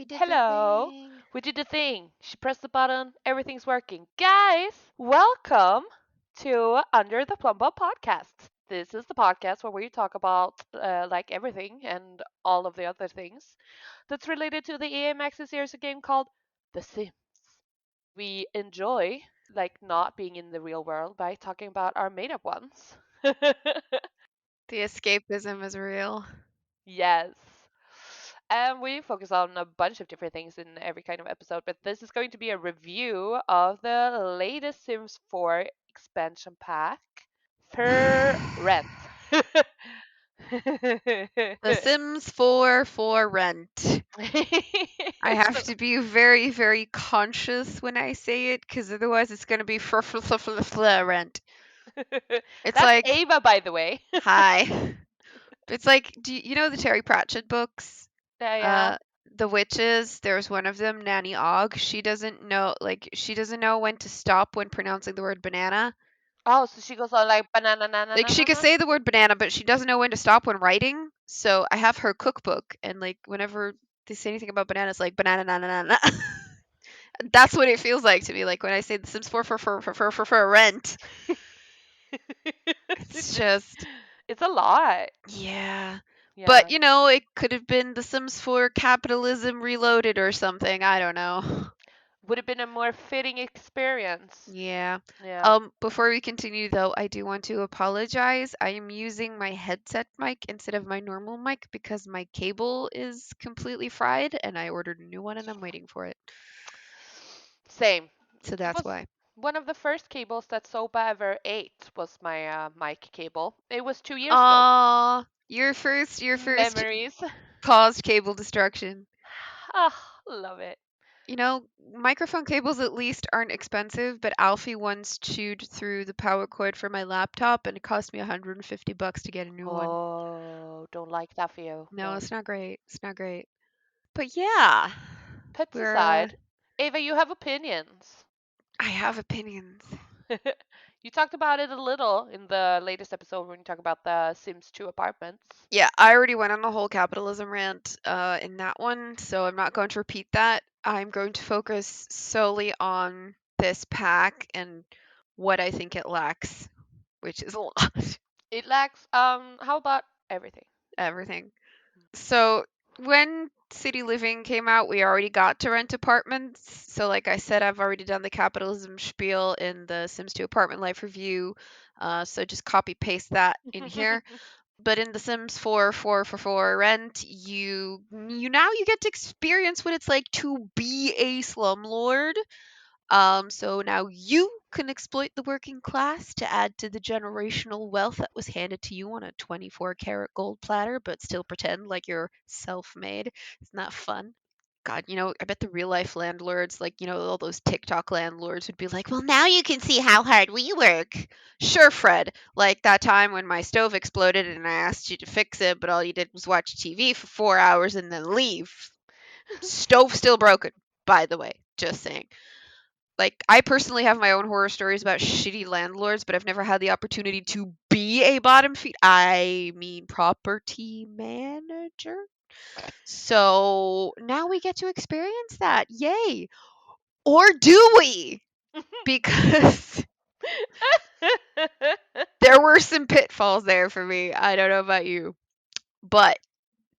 did the Hello. thing. We did the thing. She pressed the button. Everything's working. Guys, welcome to Under the Plumbob Podcast. This is the podcast where we talk about like everything and all of the other things that's related to the EA-Maxis series of game called The Sims. We enjoy like not being in the real world by talking about our made-up ones. The escapism is real. Yes. And we focus on a bunch of different things in every kind of episode, but this is going to be a review of the latest Sims 4 expansion pack for rent. The Sims 4 for rent. I have So- to be very, very conscious when I say it, because otherwise it's going to be rent. It's That's like, Ava, by the way. hi. It's like, you know the Terry Pratchett books? Yeah, yeah. Uh, the witches, there's one of them, Nanny Og. She doesn't know when to stop when pronouncing the word banana. Oh, so she goes on like banana, na, na, Like na, she na, could na. say the word banana, but she doesn't know when to stop when writing. So I have her cookbook, and like whenever they say anything about bananas, like banana na na na na. That's what it feels like to me. Like when I say The Sims 4 for rent. It's just It's a lot. yeah. But Yeah. it could have been The Sims 4 capitalism reloaded or something. I don't know. Would have been a more fitting experience. Yeah. Yeah. Before we continue though, I do want to apologize. I am using my headset mic instead of my normal mic because my cable is completely fried and I ordered a new one and I'm waiting for it. Same. So It that's was why. one of the first cables that Soba ever ate was my mic cable. It was 2 years ago. Aw, your first Memories. caused cable destruction. Ah, love it. Microphone cables at least aren't expensive, but Alfie once chewed through the power cord for my laptop and it cost me $150 to get a new one. Oh, don't like that for you. No, No. it's not great. It's not great. But yeah, Pets we're aside, Ava, you have opinions. I have opinions. You talked about it a little in the latest episode when you talk about the Sims 2 apartments. Yeah, I already went on the whole capitalism rant in that one, so I'm not going to repeat that. I'm going to focus solely on this pack and what I think it lacks, which is a lot. It lacks how about everything? Everything. So when City Living came out, we already got to rent apartments. So like I said, I've already done the capitalism spiel in the Sims 2 apartment life review. So just copy paste that in here. But in The Sims 4 for rent, you get to experience what it's like to be a slumlord. So now you can exploit the working class to add to the generational wealth that was handed to you on a 24-karat gold platter, but still pretend like you're self-made. Isn't that fun? God, I bet the real life landlords, like, all those TikTok landlords would be like, well, now you can see how hard we work. Sure, Fred. Like that time when my stove exploded and I asked you to fix it, but all you did was watch TV for 4 hours and then leave. Stove still broken, by the way. Just saying. Like, I personally have my own horror stories about shitty landlords, but I've never had the opportunity to be a bottom feed. I mean, property manager. So now we get to experience that. Yay. Or do we? Because there were some pitfalls there for me. I don't know about you. But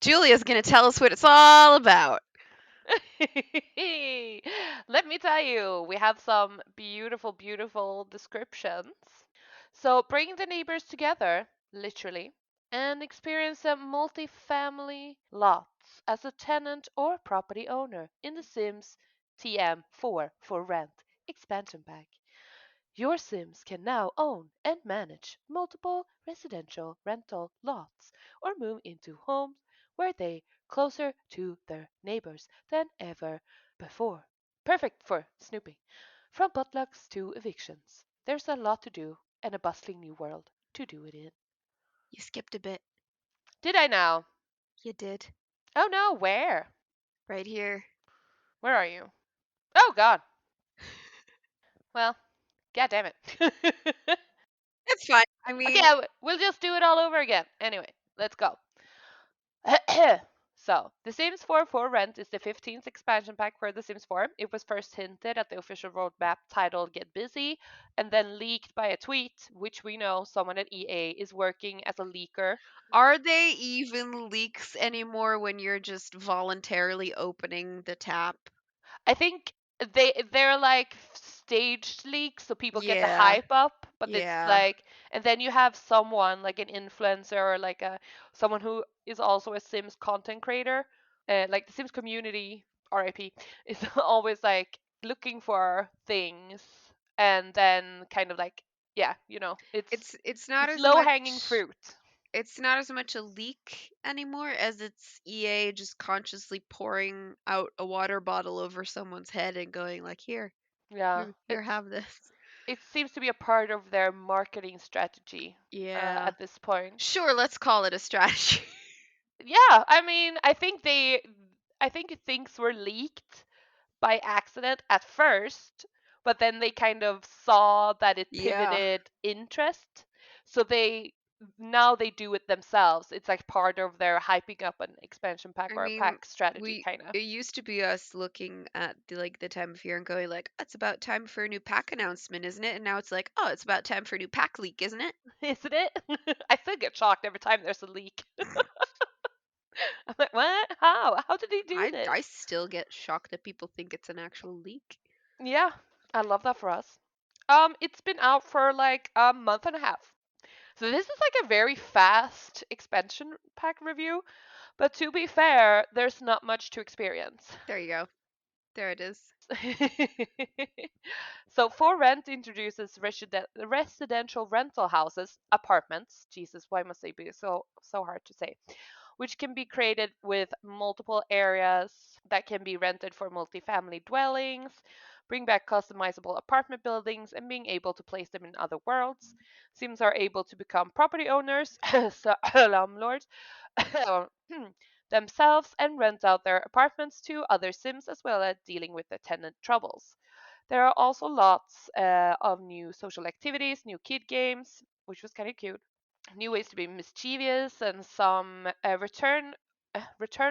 Julia's going to tell us what it's all about. Let me tell you, we have some beautiful, beautiful descriptions. So bring the neighbors together, literally, and experience a multi-family lots as a tenant or property owner in the Sims TM4 for rent expansion pack. Your Sims can now own and manage multiple residential rental lots or move into homes where they closer to their neighbors than ever before. Perfect for snooping. From potlucks to evictions, there's a lot to do and a bustling new world to do it in. You skipped a bit. Did I now? You did. Oh no, where? Right here. Where are you? Oh god. Well, god damn it. It's fine. I Okay, mean, we'll just do it all over again. Anyway, let's go. So, The Sims 4 for Rent is the 15th expansion pack for The Sims 4. It was first hinted at the official roadmap titled Get Busy and then leaked by a tweet, which we know someone at EA is working as a leaker. Are they even leaks anymore when you're just voluntarily opening the tap? I think they're like staged leaks so people get the Yeah, hype up, but it's yeah. like, and then you have someone like an influencer or like a someone who is also a Sims content creator, like the Sims community, RIP, is always like looking for things and then kind of like, yeah, It's not it's as low hanging much fruit. it's not as much a leak anymore as it's EA just consciously pouring out a water bottle over someone's head and going like, "Here, Yeah, here, have this." it seems to be a part of their marketing strategy Yeah. at this point. Sure, let's call it a strategy. Yeah, I mean, I think things were leaked by accident at first, but then they kind of saw that it Yeah. pivoted interest. So now they do it themselves. It's like part of their hyping up an expansion pack I or a mean, pack strategy we kind of. it used to be us looking at the time of year and going like, "It's about time for a new pack announcement, isn't it?" And now it's like, "Oh, it's about time for a new pack leak, isn't it?" Isn't it? I still get shocked every time there's a leak. I'm like, "What? How? How did he do this?" I still get shocked that people think it's an actual leak. Yeah, I love that for us. It's been out for like a month and a half. So this is like a very fast expansion pack review, but to be fair, there's not much to experience. There you go. There it is. So For Rent introduces residential rental houses, apartments. Jesus, why must they be so hard to say? Which can be created with multiple areas that can be rented for multifamily dwellings, bring back customizable apartment buildings, and being able to place them in other worlds. Sims are able to become property owners, slumlords, themselves, and rent out their apartments to other Sims as well as dealing with the tenant troubles. There are also lots of new social activities, new kid games, which was kind of cute, new ways to be mischievous, and some return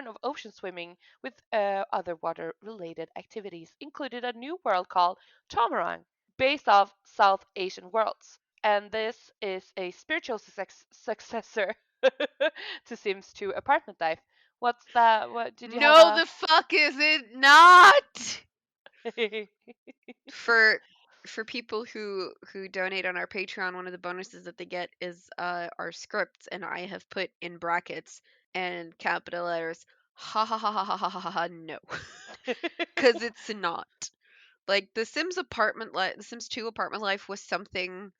of ocean swimming with other water-related activities, included a new world called Tamarang, based off South Asian worlds. And this is a spiritual successor to Sims 2 Apartment Life. What's that? What did you have No, a? the fuck is it not? For people who donate on our Patreon, one of the bonuses that they get is our scripts, and I have put in brackets and capital letters, ha ha ha ha ha ha ha ha, no, because it's not. Like the Sims 2 apartment life was something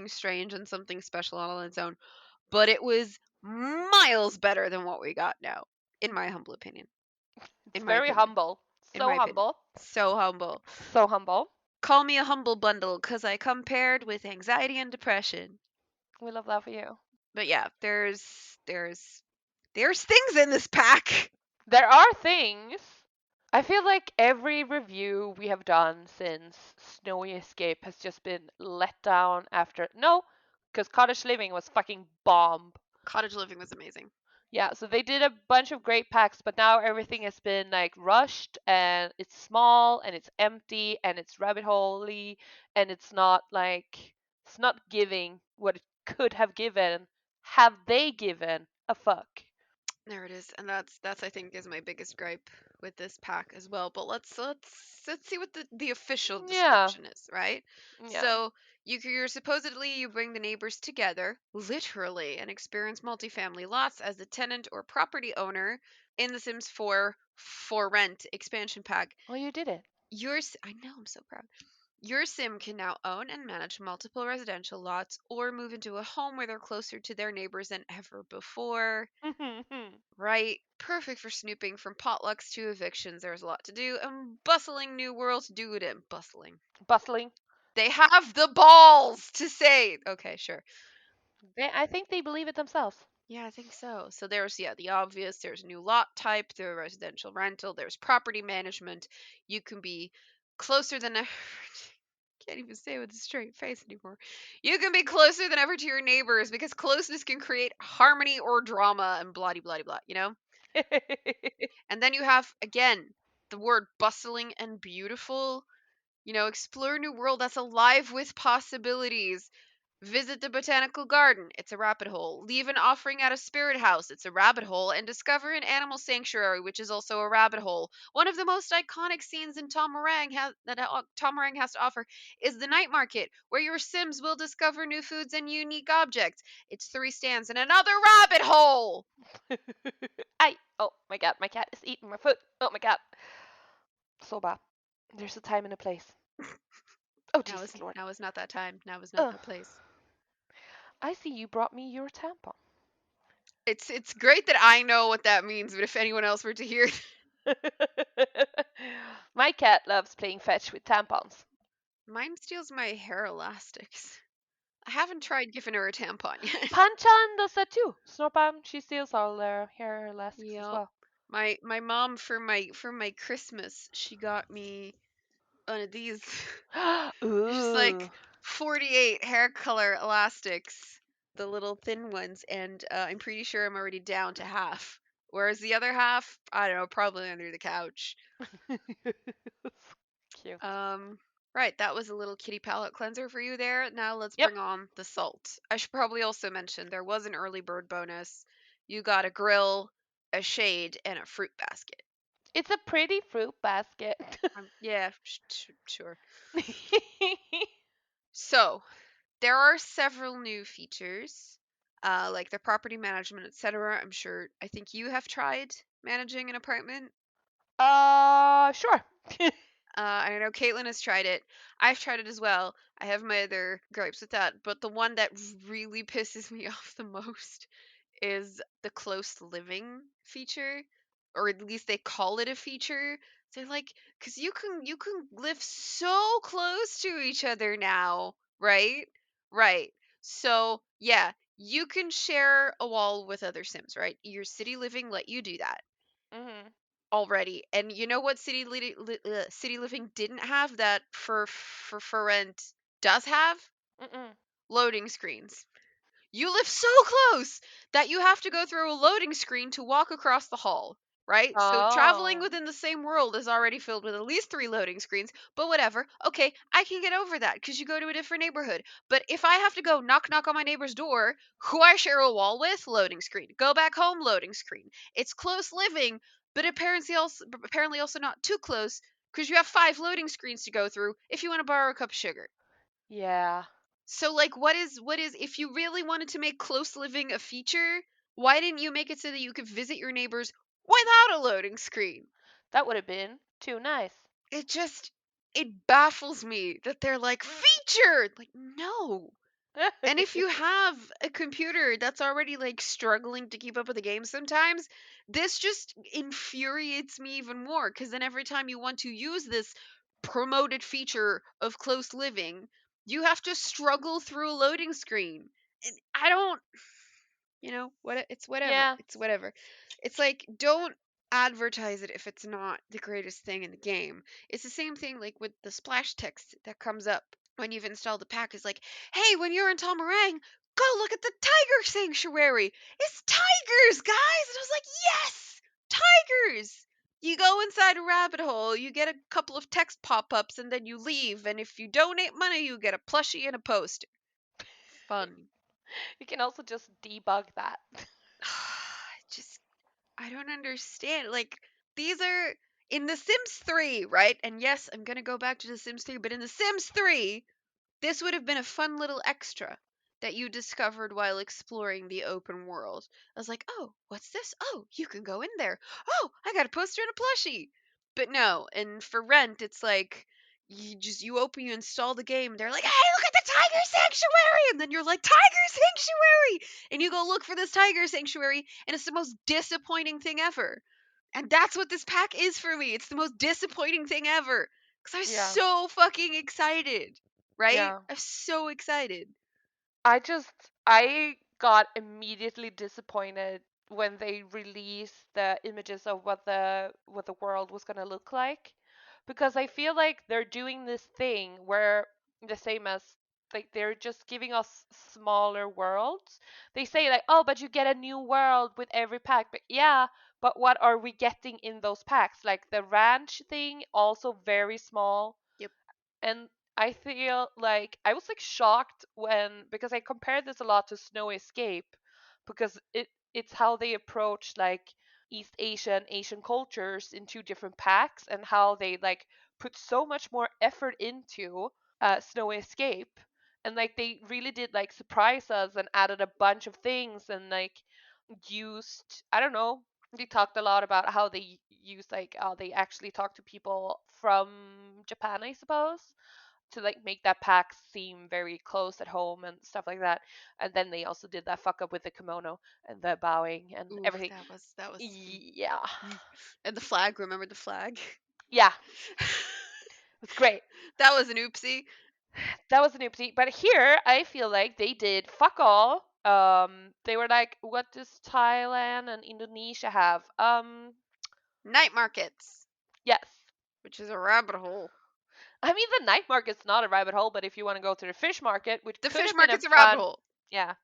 strange and something special all on its own, but it was miles better than what we got now, in my humble opinion. It's In my very opinion. humble. In So my opinion. humble. So humble. So humble. Call me a humble bundle because I compared with anxiety and depression. We love that for you. But yeah, there's things in this pack. There are things. I feel like every review we have done since Snowy Escape has just been let down after. No, because Cottage Living was fucking bomb. Cottage living was amazing. Yeah, so they did a bunch of great packs, but now everything has been like rushed and it's small and it's empty and it's rabbit holey and it's not giving what it could have given. Have they given a fuck? There it is, and that's I think is my biggest gripe with this pack as well. But let's see what the official Yeah, description is, right? yeah. So you're supposedly you bring the neighbors together, literally, and experience multifamily lots as a tenant or property owner in The Sims 4 for rent expansion pack. Oh, you did it. I know, I'm so proud. Your sim can now own and manage multiple residential lots or move into a home where they're closer to their neighbors than ever before. Right? Perfect for snooping from potlucks to evictions. There's a lot to do. And bustling new world to do it in. Bustling. Bustling. They have the balls to say. Okay, sure. I think they believe it themselves. Yeah, I think so. So there's, yeah, the obvious. There's new lot type. There's residential rental. There's property management. You can be closer than ever. Can't even say it with a straight face anymore. You can be closer than ever to your neighbors because closeness can create harmony or drama and blah blah blah, you know? And then you have, again, the word bustling and beautiful. Explore a new world that's alive with possibilities. Visit the botanical garden. It's a rabbit hole. Leave an offering at a spirit house. It's a rabbit hole. And discover an animal sanctuary, which is also a rabbit hole. One of the most iconic scenes in Tom Meringue has to offer is the night market, where your Sims will discover new foods and unique objects. It's 3 stands and another rabbit hole. I. Oh my god, my cat is eating my foot. Oh my god. So bad. There's a time and a place. Oh Now is Jesus Lord. now is not that time. Now is not Ugh. that place. I see you brought me your tampon. It's great that I know what that means, but if anyone else were to hear it, My cat loves playing fetch with tampons. mine steals my hair elastics. I haven't tried giving her a tampon yet. Panchan does that too. Snorpam, she steals all their hair elastics as Yep. well. My mom for my Christmas, she got me one of these. She's Ooh. like 48 hair color elastics, the little thin ones, and I'm pretty sure I'm already down to half. Whereas the other half, I don't know, probably under the couch. Cute. Um, right, that was a little kitty palette cleanser for you there. Now let's Yep. bring on the salt. I should probably also mention there was an early bird bonus. You got a grill, a shade, and a fruit basket. It's a pretty fruit basket. Yeah, sure. So, there are several new features, like the property management, etc. I think you have tried managing an apartment. Sure. I know Caitlin has tried it. I've tried it as well. I have my other gripes with that, but the one that really pisses me off the most is the close living feature, or at least they call it a feature. They're like, because you can live so close to each other now, right? Right. So yeah, you can share a wall with other Sims, right? Your city living let you do that Mhm. already. And you know what city living didn't have that for rent does have? Mm-mm. Loading screens. You live so close that you have to go through a loading screen to walk across the hall, right? So traveling Oh. within the same world is already filled with at least 3 loading screens, but whatever. Okay, I can get over that because you go to a different neighborhood. But if I have to go knock knock on my neighbor's door, who I share a wall with, loading screen. Go back home, loading screen. It's close living, but apparently also not too close because you have 5 loading screens to go through if you want to borrow a cup of sugar. Yeah. So like what is if you really wanted to make close living a feature, why didn't you make it so that you could visit your neighbors without a loading screen? That would have been too nice. It just it baffles me that they're like featured. Like no. And if you have a computer that's already like struggling to keep up with the game sometimes, this just infuriates me even more because then every time you want to use this promoted feature of close living, you have to struggle through a loading screen. And I don't, it's whatever. Yeah. It's whatever. It's like don't advertise it if it's not the greatest thing in the game. It's the same thing like with the splash text that comes up when you've installed the pack. Is like, hey, when you're in Tomarang, go look at the tiger sanctuary. It's tigers, guys. And I was like, yes, tigers. You go inside a rabbit hole, you get a couple of text pop-ups, and then you leave. And if you donate money, you get a plushie and a poster. Fun. You can also just debug that. Just I don't understand. Like these are in The Sims 3, right? And yes, I'm going to go back to The Sims 3, but in The Sims 3, this would have been a fun little extra that you discovered while exploring the open world. I was like, "Oh, what's this? Oh, you can go in there. Oh, I got a poster and a plushie." But no, and for Rent, it's like you install the game, they're like, "Hey, look at the tiger sanctuary." And then you're like, "Tiger sanctuary." And you go look for this tiger sanctuary, and it's the most disappointing thing ever. And that's what this pack is for me. It's the most disappointing thing ever. Cuz I'm Yeah. so fucking excited, right? Yeah. I'm so excited. I just I got immediately disappointed when they released the images of what the world was gonna look like, because I feel like they're doing this thing where the same as like they're just giving us smaller worlds. They say like, oh, but you get a new world with every pack, but yeah, but what are we getting in those packs? Like the ranch thing, also very small. Yep. And I feel like I was like shocked when, because I compared this a lot to Snow Escape, because it's how they approach like East Asian cultures in two different packs, and how they like put so much more effort into Snow Escape, and like they really did like surprise us and added a bunch of things, and like used, I don't know, they talked a lot about how they use like how they actually talk to people from Japan, I suppose, to like make that pack seem very close at home and stuff like that. And then they also did that fuck up with the kimono and the bowing and Ooh, everything. that was Yeah. and the flag, remember the flag? Yeah, it was great. That was an oopsie. That was an oopsie. But here I feel like they did fuck all. They were like, what does Thailand and Indonesia have? Night markets, Yes. which is a rabbit hole. I mean, the night market's not a rabbit hole, but if you want to go to the fish market, which The could fish have been a market's a rabbit fun, hole. yeah.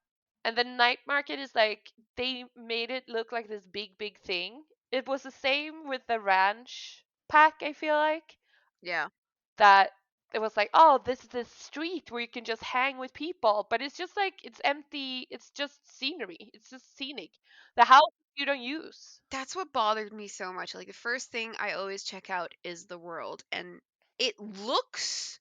And the night market is like, they made it look like this big, big thing. It was the same with the ranch pack, I feel like. Yeah. That it was like, oh, this is this street where you can just hang with people. But it's just like, it's empty. It's just scenery. It's just scenic. The house you don't use. That's what bothered me so much. Like the first thing I always check out is the world, and it looks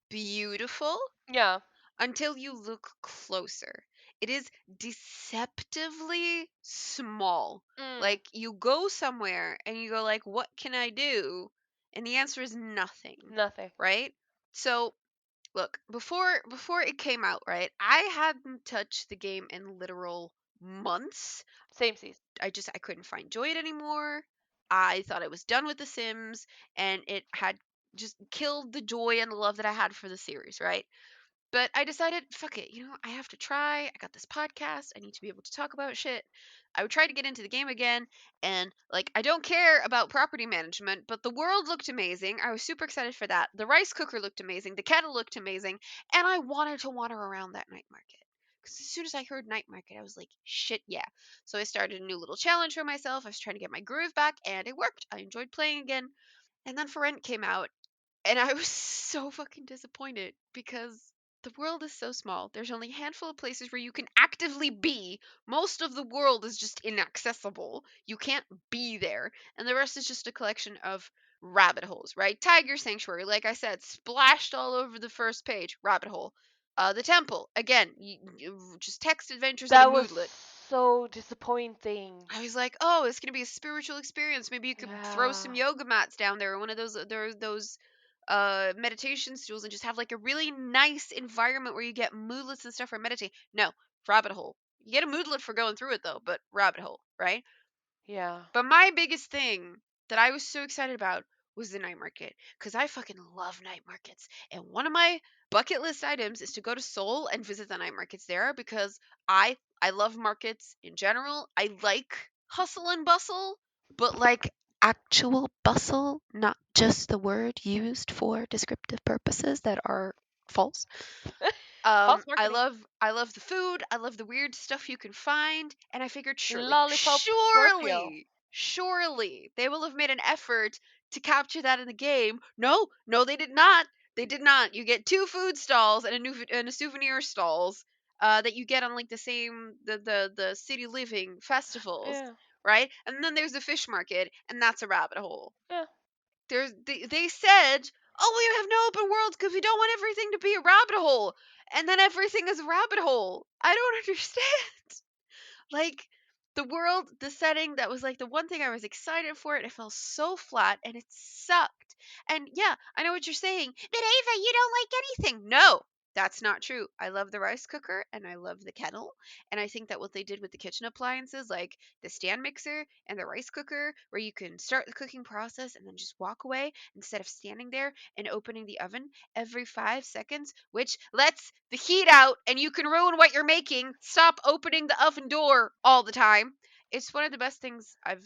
beautiful Yeah. until you look closer. It is deceptively small. Mm, Like you go somewhere and you go like, "What can I do?" And the answer is nothing, nothing. right? So, look, before it came out, right? I hadn't touched the game in literal months. Same season. I couldn't find joy in it anymore. I thought I was done with The Sims, and it had just killed the joy and the love that I had for the series, right? But I decided, fuck it, I have to try. I got this podcast. I need to be able to talk about shit. I would try to get into the game again, and like, I don't care about property management, but the world looked amazing. I was super excited for that. The rice cooker looked amazing. The kettle looked amazing, and I wanted to wander around that night market. Because as soon as I heard night market, I was like, shit, yeah. So I started a new little challenge for myself. I was trying to get my groove back, and it worked. I enjoyed playing again. And then For Rent came out, and I was so fucking disappointed because the world is so small. There's only a handful of places where you can actively be. Most of the world is just inaccessible. You can't be there. And the rest is just a collection of rabbit holes, right? Tiger Sanctuary, like I said, splashed all over the first page. Rabbit hole. The temple, again, just text adventures and a That was moodlet. so disappointing. I was like, oh, it's gonna be a spiritual experience. Maybe you could throw some Yeah. yoga mats down there, or one of those meditation stools, and just have like a really nice environment where you get moodlets and stuff for meditating. No, rabbit hole. You get a moodlet for going through it though, but rabbit hole, right? Yeah. But my biggest thing that I was so excited about was the night market, because I fucking love night markets. And one of my bucket list items is to go to Seoul and visit the night markets there, because I love markets in general. I like hustle and bustle, but like actual bustle, not just the word used for descriptive purposes that are false. False I marketing. love I love the food. I love the weird stuff you can find, and I figured Lollipop Scorpio. surely they will have made an effort to capture that in the game. No, no, they did not. They did not. You get two food stalls and a souvenir stalls that you get on like the same the city living festivals, Yeah. right? And then there's the fish market, and that's a rabbit hole. Yeah. They said, "Oh, we have no open worlds because we don't want everything to be a rabbit hole," and then everything is a rabbit hole. I don't understand. Like the world, the setting, that was like the one thing I was excited for, and it fell so flat and it sucked. And yeah, I know what you're saying, but Ava, you don't like anything. No, that's not true. I love the rice cooker and I love the kettle. And I think that what they did with the kitchen appliances, like the stand mixer and the rice cooker, where you can start the cooking process and then just walk away instead of standing there and opening the oven every 5 seconds, which lets the heat out and you can ruin what you're making. Stop opening the oven door all the time. It's one of the best things I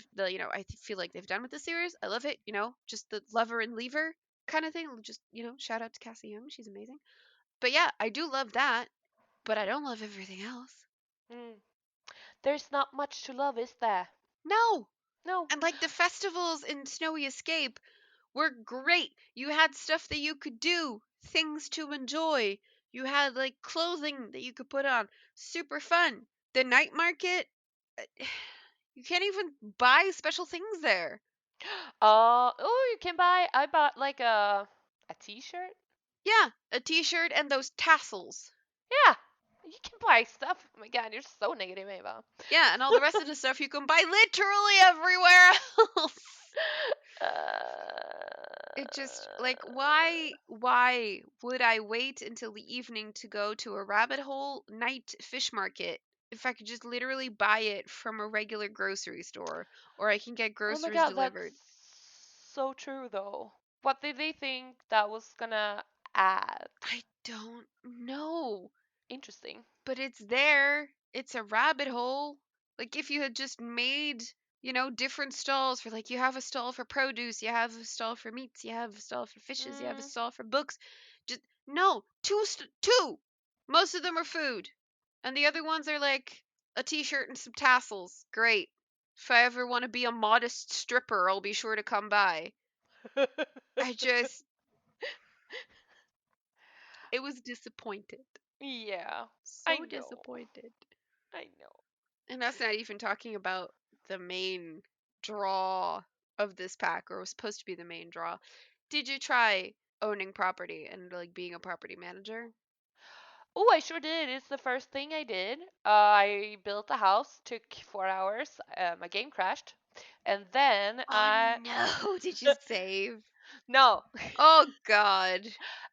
feel like they've done with the series. I love it. Just the lover and lever kind of thing. Just, shout out to Cassie Young. She's amazing. But yeah, I do love that, but I don't love everything else. Mm. There's not much to love, is there? No. No. And like the festivals in Snowy Escape were great. You had stuff that you could do, things to enjoy. You had like clothing that you could put on. Super fun. The night market, you can't even buy special things there. Oh, you can buy. I bought like a T-shirt. Yeah, a t-shirt and those tassels. Yeah, you can buy stuff. Oh my God, you're so negative, Ava. Yeah, and all the rest of the stuff you can buy literally everywhere else. It just like why would I wait until the evening to go to a rabbit hole night fish market if I could just literally buy it from a regular grocery store or I can get Oh my groceries God, that's delivered? so true though. What did they think that was gonna add? I don't know. Interesting. But it's there. It's a rabbit hole. Like if you had just made, different stalls for like you have a stall for produce, you have a stall for meats, you have a stall for fishes, you have a Mm. stall for books. Just no, two. Most of them are food. And the other ones are like a t-shirt and some tassels. Great. If I ever want to be a modest stripper, I'll be sure to come by. I just it was disappointed. Yeah, I So know. disappointed. I know. And that's not even talking about the main draw of this pack, or was supposed to be the main draw. Did you try owning property and like being a property manager? Oh, I sure did. It's the first thing I did. I built a house, took 4 hours. My game crashed, and then Oh I no, did you save? no. Oh god.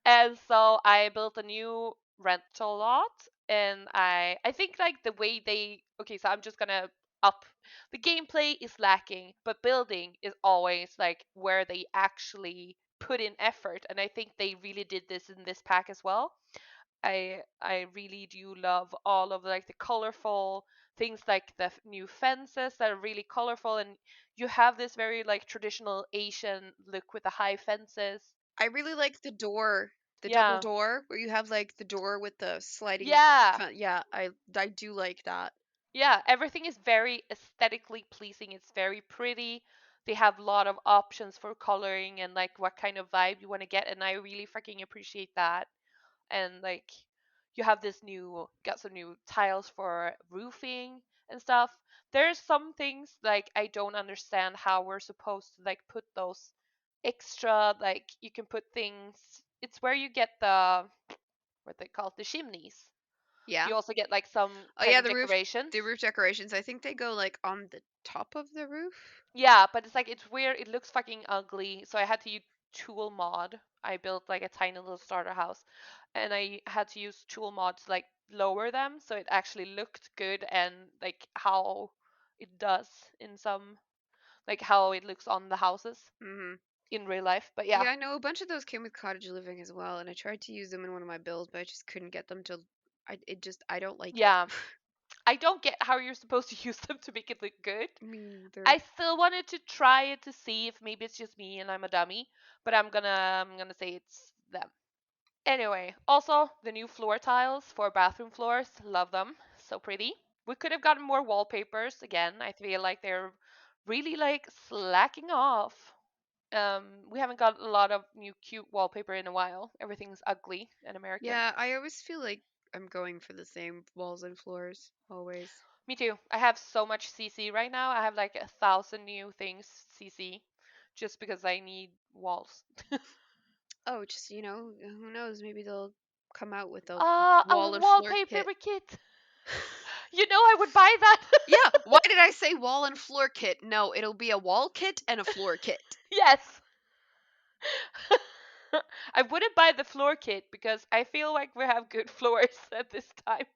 And so I built a new rental lot, and I think like the way they okay, so I'm just gonna up the gameplay is lacking, but building is always like where they actually put in effort, and I think they really did this in this pack as well. I really do love all of like the colorful things like the new fences that are really colorful, and you have this very like traditional Asian look with the high fences. I really like the door, the double Yeah. door where you have like the door with the sliding Yeah. yeah, I do like that. Yeah, everything is very aesthetically pleasing. It's very pretty. They have a lot of options for coloring and like what kind of vibe you want to get, and I really freaking appreciate that. And like you have this new got some new tiles for roofing and stuff. There's some things like I don't understand how we're supposed to like put those extra like you can put things. It's where you get the what they call the chimneys. Yeah. You also get like some Oh kind yeah, of decorations. the roof decorations. I think they go like on the top of the roof. Yeah, but it's like it's weird. It looks fucking ugly. So I had to use tool mod. I built like a tiny little starter house, and I had to use tool mod to like lower them so it actually looked good and like how it does in some like how it looks on the houses Mhm. in real life. But yeah, Yeah, I know a bunch of those came with cottage living as well, and I tried to use them in one of my builds, but I just couldn't get them to. I don't like it. yeah. I don't get how you're supposed to use them to make it look good. Me neither. I still wanted to try it to see if maybe it's just me and I'm a dummy, but I'm gonna say it's them. Anyway, also the new floor tiles for bathroom floors, love them. So pretty. We could have gotten more wallpapers again. I feel like they're really like slacking off. We haven't got a lot of new cute wallpaper in a while. Everything's ugly and American. Yeah, I always feel like I'm going for the same walls and floors always. Me too. I have so much CC right now. I have like 1,000 new things CC just because I need walls. Oh, just who knows? Maybe they'll come out with a A wall and floor kit. wallpaper kit. You know I would buy that. Yeah, why did I say wall and floor kit? No, it'll be a wall kit and a floor kit. Yes. I wouldn't buy the floor kit because I feel like we have good floors at this time.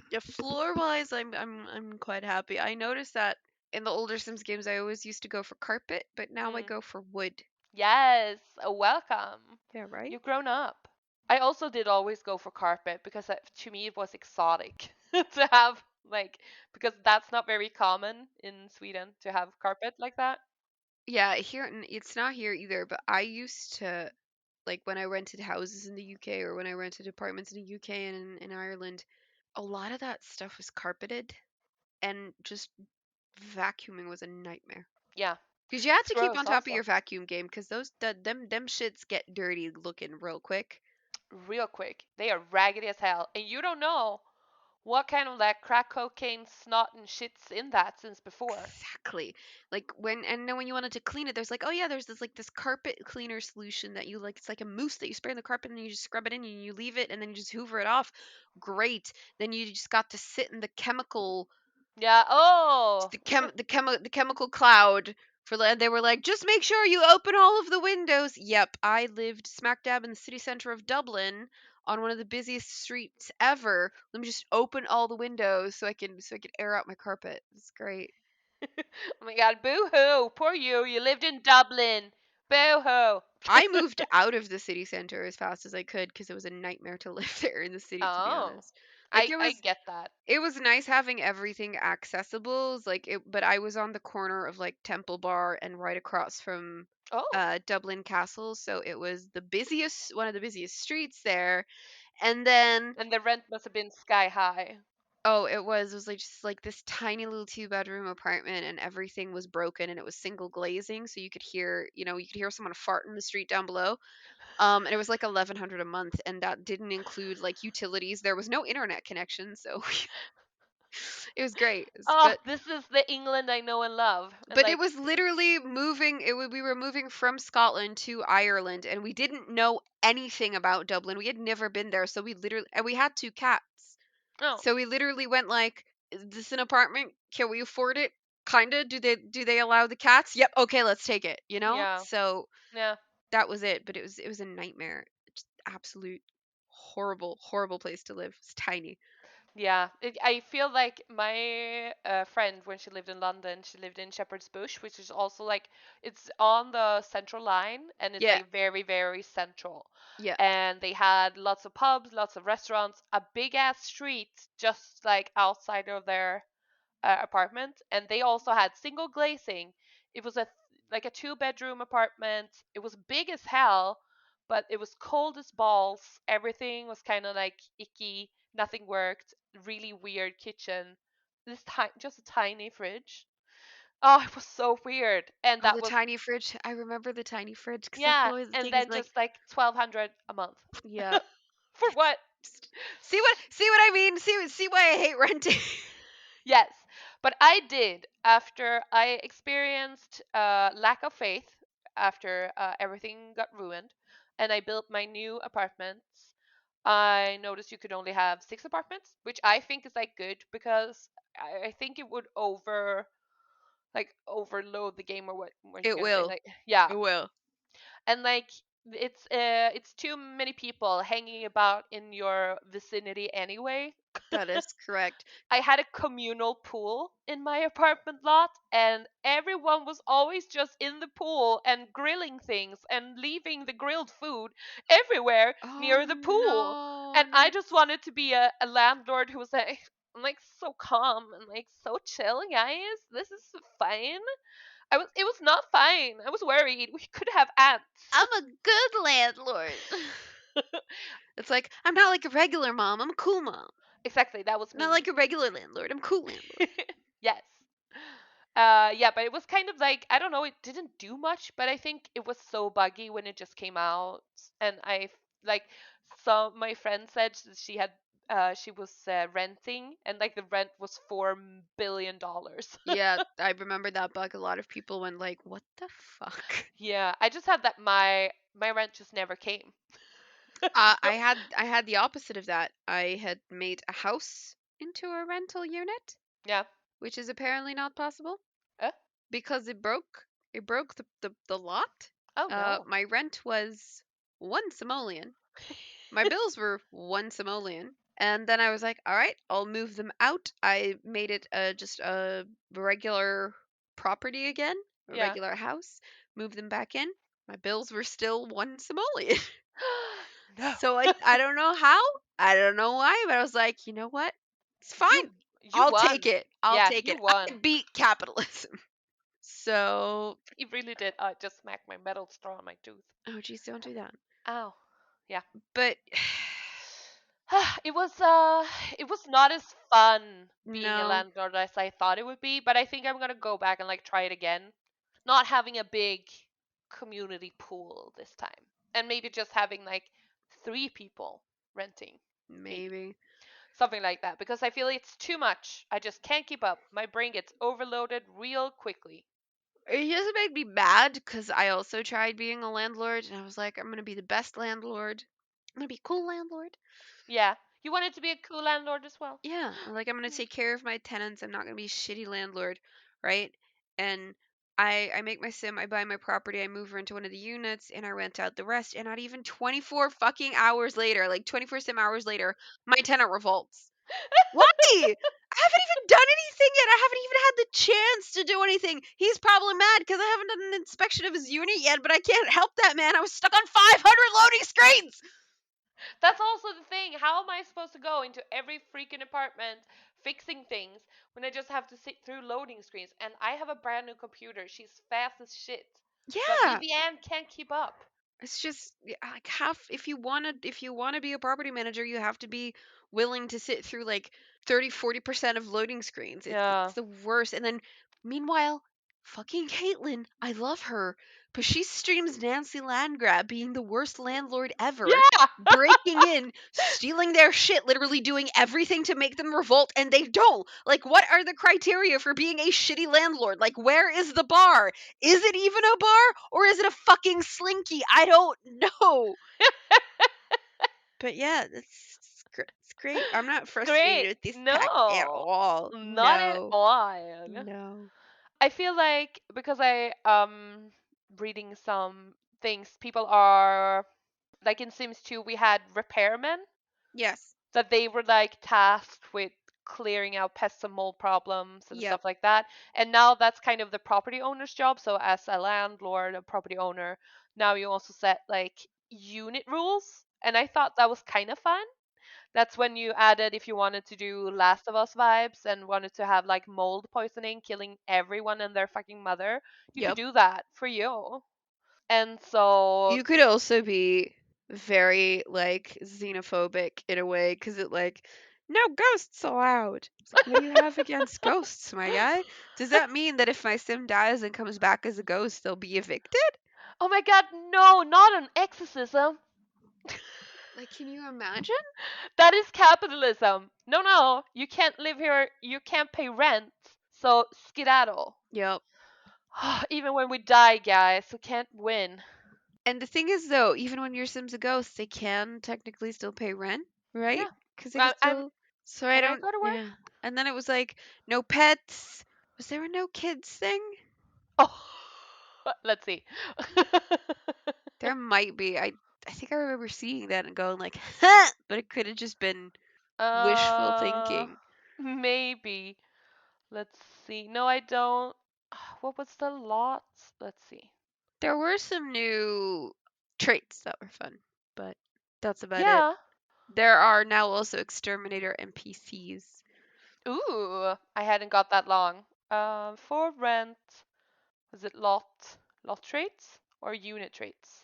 Yeah, floor wise, I'm quite happy. I noticed that in the older Sims games, I always used to go for carpet, but now I Mm. go for wood. Yes, welcome. Yeah, right? You've grown up. I also did always go for carpet because to me it was exotic to have like because that's not very common in Sweden to have carpet like that. Yeah, it's not here either, but I used to like when I rented houses in the UK or when I rented apartments in the UK and in Ireland, a lot of that stuff was carpeted and just vacuuming was a nightmare. Yeah. Because you had It's to keep gross on top of also. your vacuum game, because them shits get dirty looking real quick. Real quick. They are raggedy as hell. And you don't know what kind of like crack cocaine snot and shit's in that since before. Exactly. Like and then when you wanted to clean it, there's like, oh yeah, there's this carpet cleaner solution that you like. It's like a mousse that you spray on the carpet and you just scrub it in and you leave it and then you just hoover it off. Great. Then you just got to sit in the chemical, Yeah. Oh. the chemical cloud for they were like, just make sure you open all of the windows. Yep, I lived smack dab in the city center of Dublin on one of the busiest streets ever. Let me just open all the windows so I can air out my carpet. It's great. Oh my god, boo hoo. Poor you. You lived in Dublin. Boo hoo. I moved out of the city center as fast as I could because it was a nightmare to live there in the city, to be Oh. honest. Like I get that. it was nice having everything accessible. Like it, but I was on the corner of like Temple Bar and right across from Oh. Dublin Castle, so it was one of the busiest streets there. And then And the rent must have been sky high. oh, it was like just like this tiny little two-bedroom apartment, and everything was broken, and it was single glazing, so you could hear, you could hear someone fart in the street down below. And it was like 1,100 a month, and that didn't include like utilities. There was no internet connection, so it was great. Oh, this is the England I know and love. And But it like, was literally moving. We were moving from Scotland to Ireland, and we didn't know anything about Dublin. We had never been there, so we had two cats. oh, So we literally went like, "Is this an apartment? Can we afford it? Kinda. Do they allow the cats? Yep. Okay, let's take it. You know." yeah, So yeah. that was it. But it was a nightmare. Just absolute horrible, horrible place to live. It's tiny. Yeah, I feel like my friend, when she lived in London, she lived in Shepherd's Bush, which is also like it's on the central line and it's Yeah. like very, very central. Yeah. And they had lots of pubs, lots of restaurants, a big ass street just like outside of their apartment, and they also had single glazing. It was like a two-bedroom apartment. It was big as hell, but it was cold as balls. Everything was kind of like icky. Nothing worked. Really weird kitchen. Just a tiny fridge. Oh, it was so weird. And Oh, that the was tiny fridge. I remember the tiny fridge because that's yeah, always the and thing is then like, just like 1,200 a month. yeah. For what? See what I mean? See why I hate renting. Yes, but I did after I experienced lack of faith after everything got ruined, and I built my new apartments. I noticed you could only have 6 apartments, which I think is like good because I think it would overload the game, or what weren't you It gonna say? will. Like yeah, It will. and like it's too many people hanging about in your vicinity anyway. That is correct. I had a communal pool in my apartment lot, and everyone was always just in the pool and grilling things and leaving the grilled food everywhere Oh near the pool. no, And I just that's wanted to be a landlord who was like, I'm like so calm and like so chill, guys. This is fine. It was not fine. I was worried. We could have ants. I'm a good landlord. It's like I'm not like a regular mom. I'm a cool mom. Exactly, that was I'm not me. like a regular landlord. I'm a cool landlord. Yes. Yeah, but it was kind of like I don't know, it didn't do much, but I think it was so buggy when it just came out, and like some my friend said she was renting, and like the rent was $4 billion. Yeah, I remember that bug. A lot of people went like, "What the fuck?" Yeah, I just had that my rent just never came. I had the opposite of that. I had made a house into a rental unit, Yeah. which is apparently not possible Uh, because it broke. It broke the lot. oh no. My rent was 1 simoleon. My bills were 1 simoleon. And then I was like, all right, I'll move them out. I made it just a regular property again, a Yeah. regular house, moved them back in. My bills were still 1 simoleon. No. So I don't know how, I don't know why, but I was like, you know what? It's fine. You I'll take won. it. I'll Yeah, take you it. won. I beat capitalism. So, You really did. I just smacked my metal straw on my tooth. oh geez, don't do that. Ow. Yeah. But it was it was not as fun being a no, landlord as I thought it would be, but I think I'm gonna go back and like try it again. not having a big community pool this time, and maybe just having like 3 people renting, maybe Maybe. something like that, because I feel it's too much. I just can't keep up. My brain gets overloaded real quickly. It just made me mad because I also tried being a landlord and I was like, I'm gonna be the best landlord. I'm gonna be a cool landlord. Yeah, you wanted to be a cool landlord as well. Yeah, like I'm gonna take care of my tenants. I'm not gonna be a shitty landlord, right? And I make my sim, I buy my property, I move her into one of the units, and I rent out the rest. And not even 24 fucking hours later, like 24 sim hours later, my tenant revolts. Why? I haven't even done anything yet. I haven't even had the chance to do anything. He's probably mad because I haven't done an inspection of his unit yet, but I can't help that man. I was stuck on 500 loading screens. That's also the thing. How am I supposed to go into every freaking apartment fixing things when I just have to sit through loading screens? And I have a brand new computer. She's fast as shit. But Yeah, Vivian can't keep up. it's just like half. If you want to be a property manager, you have to be willing to sit through like 30-40% of loading screens. It's Yeah. the worst. And then meanwhile, fucking Caitlin, I love her, but she streams Nancy Landgrab being the worst landlord ever, Yeah! breaking in, stealing their shit, literally doing everything to make them revolt, and they don't. Like, what are the criteria for being a shitty landlord? Like, where is the bar? Is it even a bar or is it a fucking slinky? I don't know. But yeah, it's great. I'm not It's frustrated great. with this pack at No. all. Not at No. all. No. I feel like because I reading some things, people are like in Sims 2 we had repairmen Yes. that they were like tasked with clearing out pest and mold problems and Yep. stuff like that. And now that's kind of the property owner's job. So as a landlord, a property owner, now you also set like unit rules. And I thought that was kind of fun. That's when you added if you wanted to do Last of Us vibes and wanted to have like mold poisoning killing everyone and their fucking mother, you could Yep. do that for you. And so You could also be very like xenophobic in a way because it like no ghosts allowed. It's like, what do you have against ghosts, my guy? Does that mean that if my sim dies and comes back as a ghost, they'll be evicted? oh my god, no, not an exorcism. Like, can you imagine? That is capitalism. No, no, you can't live here. You can't pay rent. So skedaddle. Yep. Even when we die, guys, we can't win. And the thing is, though, even when your sim's a ghost, they can technically still pay rent, right? Yeah. Because they can I'm. still. So I Can I don't. go to work? Yeah. And then it was like no pets. Was there a no kids thing? Oh, let's see. There might be. I think I remember seeing that and going like, huh, but it could have just been wishful uh, thinking. maybe. Let's see. No, I don't. What was the lots? Let's see. There were some new traits that were fun, but that's about it. Yeah. There are now also exterminator NPCs. Ooh, I hadn't got that long. For rent, was it lot traits or unit traits?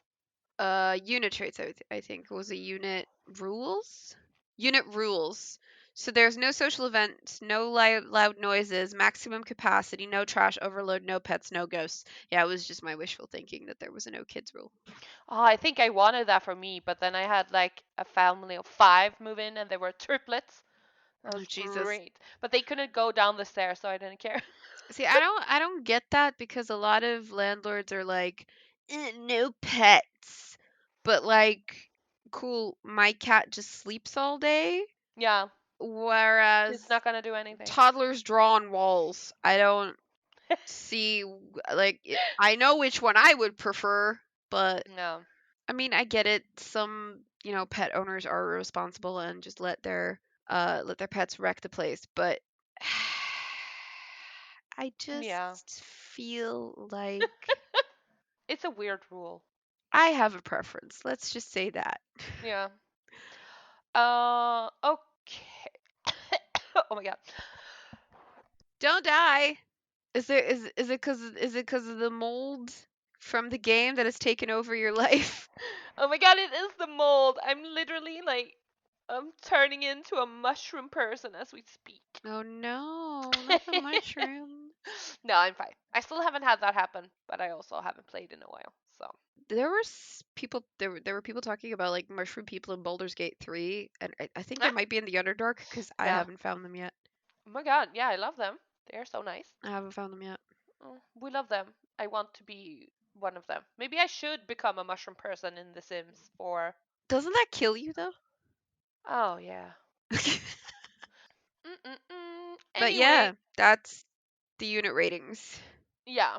Unit traits, I think was a unit rules. Unit rules. So there's no social events, no loud noises, maximum capacity, no trash overload, no pets, no ghosts. Yeah, it was just my wishful thinking that there was a no kids rule. Oh, I think I wanted that for me, but then I had like a family of 5 move in and they were triplets. That Oh was Jesus. great. But they couldn't go down the stairs, so I didn't care. See, I don't get that because a lot of landlords are like, no pets. But like, cool, my cat just sleeps all day, Yeah, whereas it's not gonna do anything. toddlers draw on walls. I don't see like I know which one I would prefer, but No. I mean, I get it. Some, pet owners are responsible and just let their pets wreck the place, but I Yeah. just feel like It's a weird rule. I have a preference. Let's just say that. Yeah. Okay. Oh my god. Don't die. Is it cuz of the mold from the game that has taken over your life? Oh my god, it is the mold. I'm literally like I'm turning into a mushroom person as we speak. Oh no, not the mushroom. No, I'm fine. I still haven't had that happen, but I also haven't played in a while. So, There were people. There were people talking about like mushroom people in Baldur's Gate 3, and I think they ah, might be in the Underdark because I yeah. haven't found them yet. Oh my god, yeah, I love them. They are so nice. I haven't found them yet. Oh, we love them. I want to be one of them. Maybe I should become a mushroom person in The Sims 4. Doesn't that kill you though? Oh yeah. Mm-mm-mm. But Anyway, yeah, that's the unit ratings. yeah,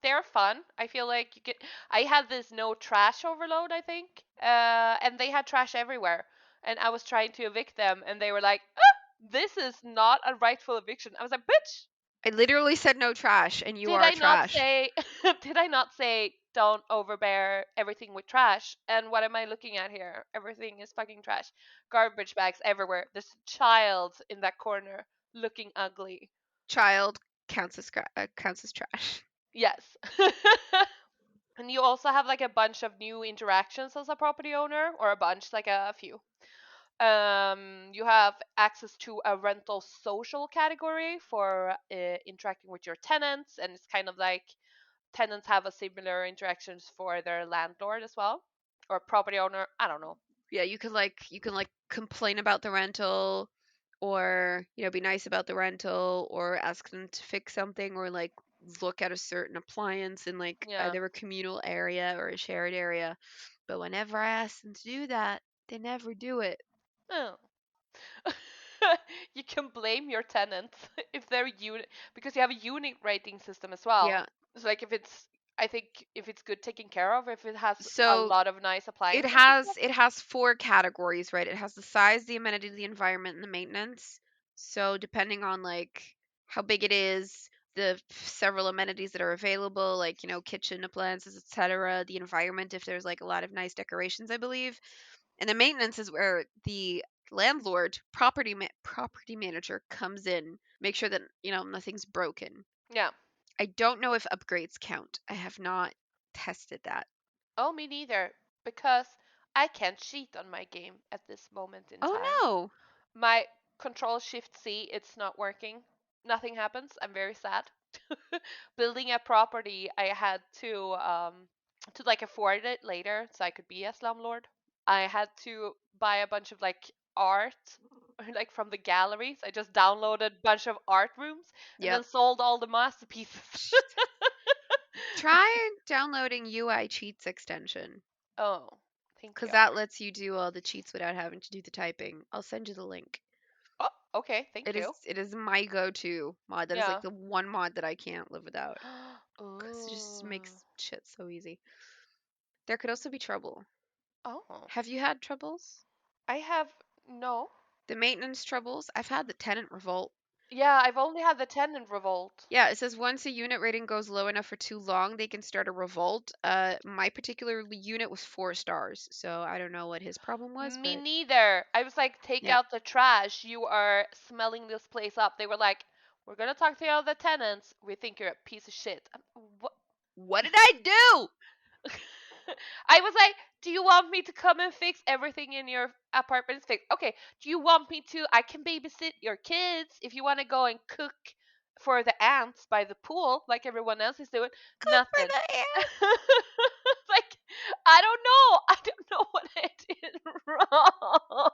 they're fun. I feel like you get. I had this no trash overload, I think, and they had trash everywhere. And I was trying to evict them, and they were like, "This is not a rightful eviction." I was like, "Bitch, I literally said no trash, and you did are I not trash. say? Did I not say don't overbear everything with trash?" And what am I looking at here? Everything is fucking trash. Garbage bags everywhere. There's a child in that corner looking ugly. Child counts as trash. Yes. And you also have like a bunch of new interactions as a property owner, or a bunch, like a few. You have access to a rental social category for interacting with your tenants, and it's kind of like tenants have a similar interactions for their landlord as well, or property owner. I don't know. Yeah, you can like complain about the rental, or be nice about the rental, or ask them to fix something, or like look at a certain appliance in like Yeah. either a communal area or a shared area. But whenever I ask them to do that, they never do it. Oh. You can blame your tenants if they're unit, because you have a unit rating system as well. Yeah. It's like if it's, I think if it's good taken care of, if it has a So lot of nice it appliances and has stuff. it has four categories, right? It has the size, the amenity, the environment, and the maintenance. So depending on like how big it is, the several amenities that are available, like kitchen appliances, etc. The environment, if there's like a lot of nice decorations, I believe, and the maintenance is where the landlord, property manager comes in, make sure that nothing's broken. Yeah. I don't know if upgrades count. I have not tested that. Oh, me neither, because I can't cheat on my game at this moment in Oh time. no. My Control Shift C, it's not working. Nothing happens. I'm very sad. Building a property, I had to like afford it later so I could be a slumlord. I had to buy a bunch of like art like from the galleries. I just downloaded a bunch of art rooms and Yep. then sold all the masterpieces. Try downloading UI Cheats extension, Oh, thank because you. that lets you do all the cheats without having to do the typing. I'll send you the link. Oh, okay, It thank is you. it is my go-to mod. That is like Yeah. the one mod that I can't live without, because it just Oh. makes shit so easy. There could also be trouble. Oh. Have you had troubles? I have no. The maintenance troubles? I've had the tenant revolt. Yeah, I've only had the tenant revolt. Yeah, it says once a unit rating goes low enough for too long, they can start a revolt. My particular unit was 4 stars, so I don't know what his problem was, Me but neither. I was like, take yeah. out the trash. You are smelling this place up. They were like, we're gonna talk to the other tenants. We think you're a piece of shit. What? What did I do? I was like, do you want me to come and fix everything in your apartment? Fix. Okay. Do you want me to? I can babysit your kids if you want to go and cook for the ants by the pool like everyone else is doing. Cook for Nothing. the ant. Like, I don't know. I don't know what I did wrong.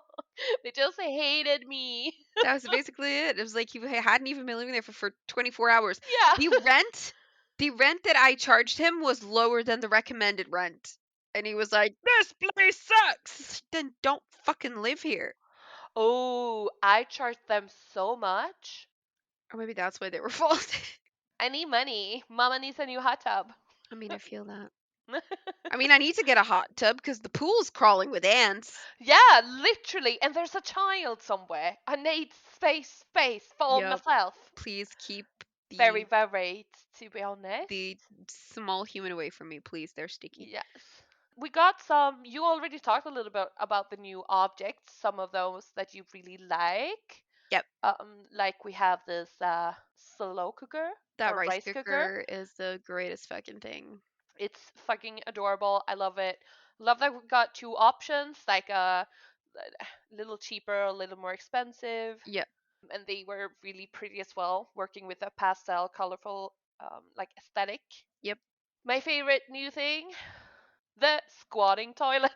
They just hated me. That was basically it. It was like he hadn't even been living there for 24 hours. The Yeah. rent, the rent that I charged him was lower than the recommended rent. And he was like, "This place sucks." Then don't fucking live here. Oh, I charged them so much. Or maybe that's why they were faulted. I need money. Mama needs a new hot tub. I mean, I feel that. I mean, I need to get a hot tub because the pool's crawling with ants. Yeah, literally. And there's a child somewhere. I need space for Yep. myself. Please keep Very the worried, to be honest. the small human away from me, please. They're sticky. Yes. We got some. You already talked a little bit about the new objects, some of those that you really like. Yep. Like we have this slow cooker That or rice rice cooker. cooker is the greatest fucking thing. It's fucking adorable. I love it. Love that we got two options, like a little cheaper, a little more expensive. Yep. and they were really pretty as well, working with a pastel, colorful, like aesthetic. Yep. My favorite new thing, the squatting toilet.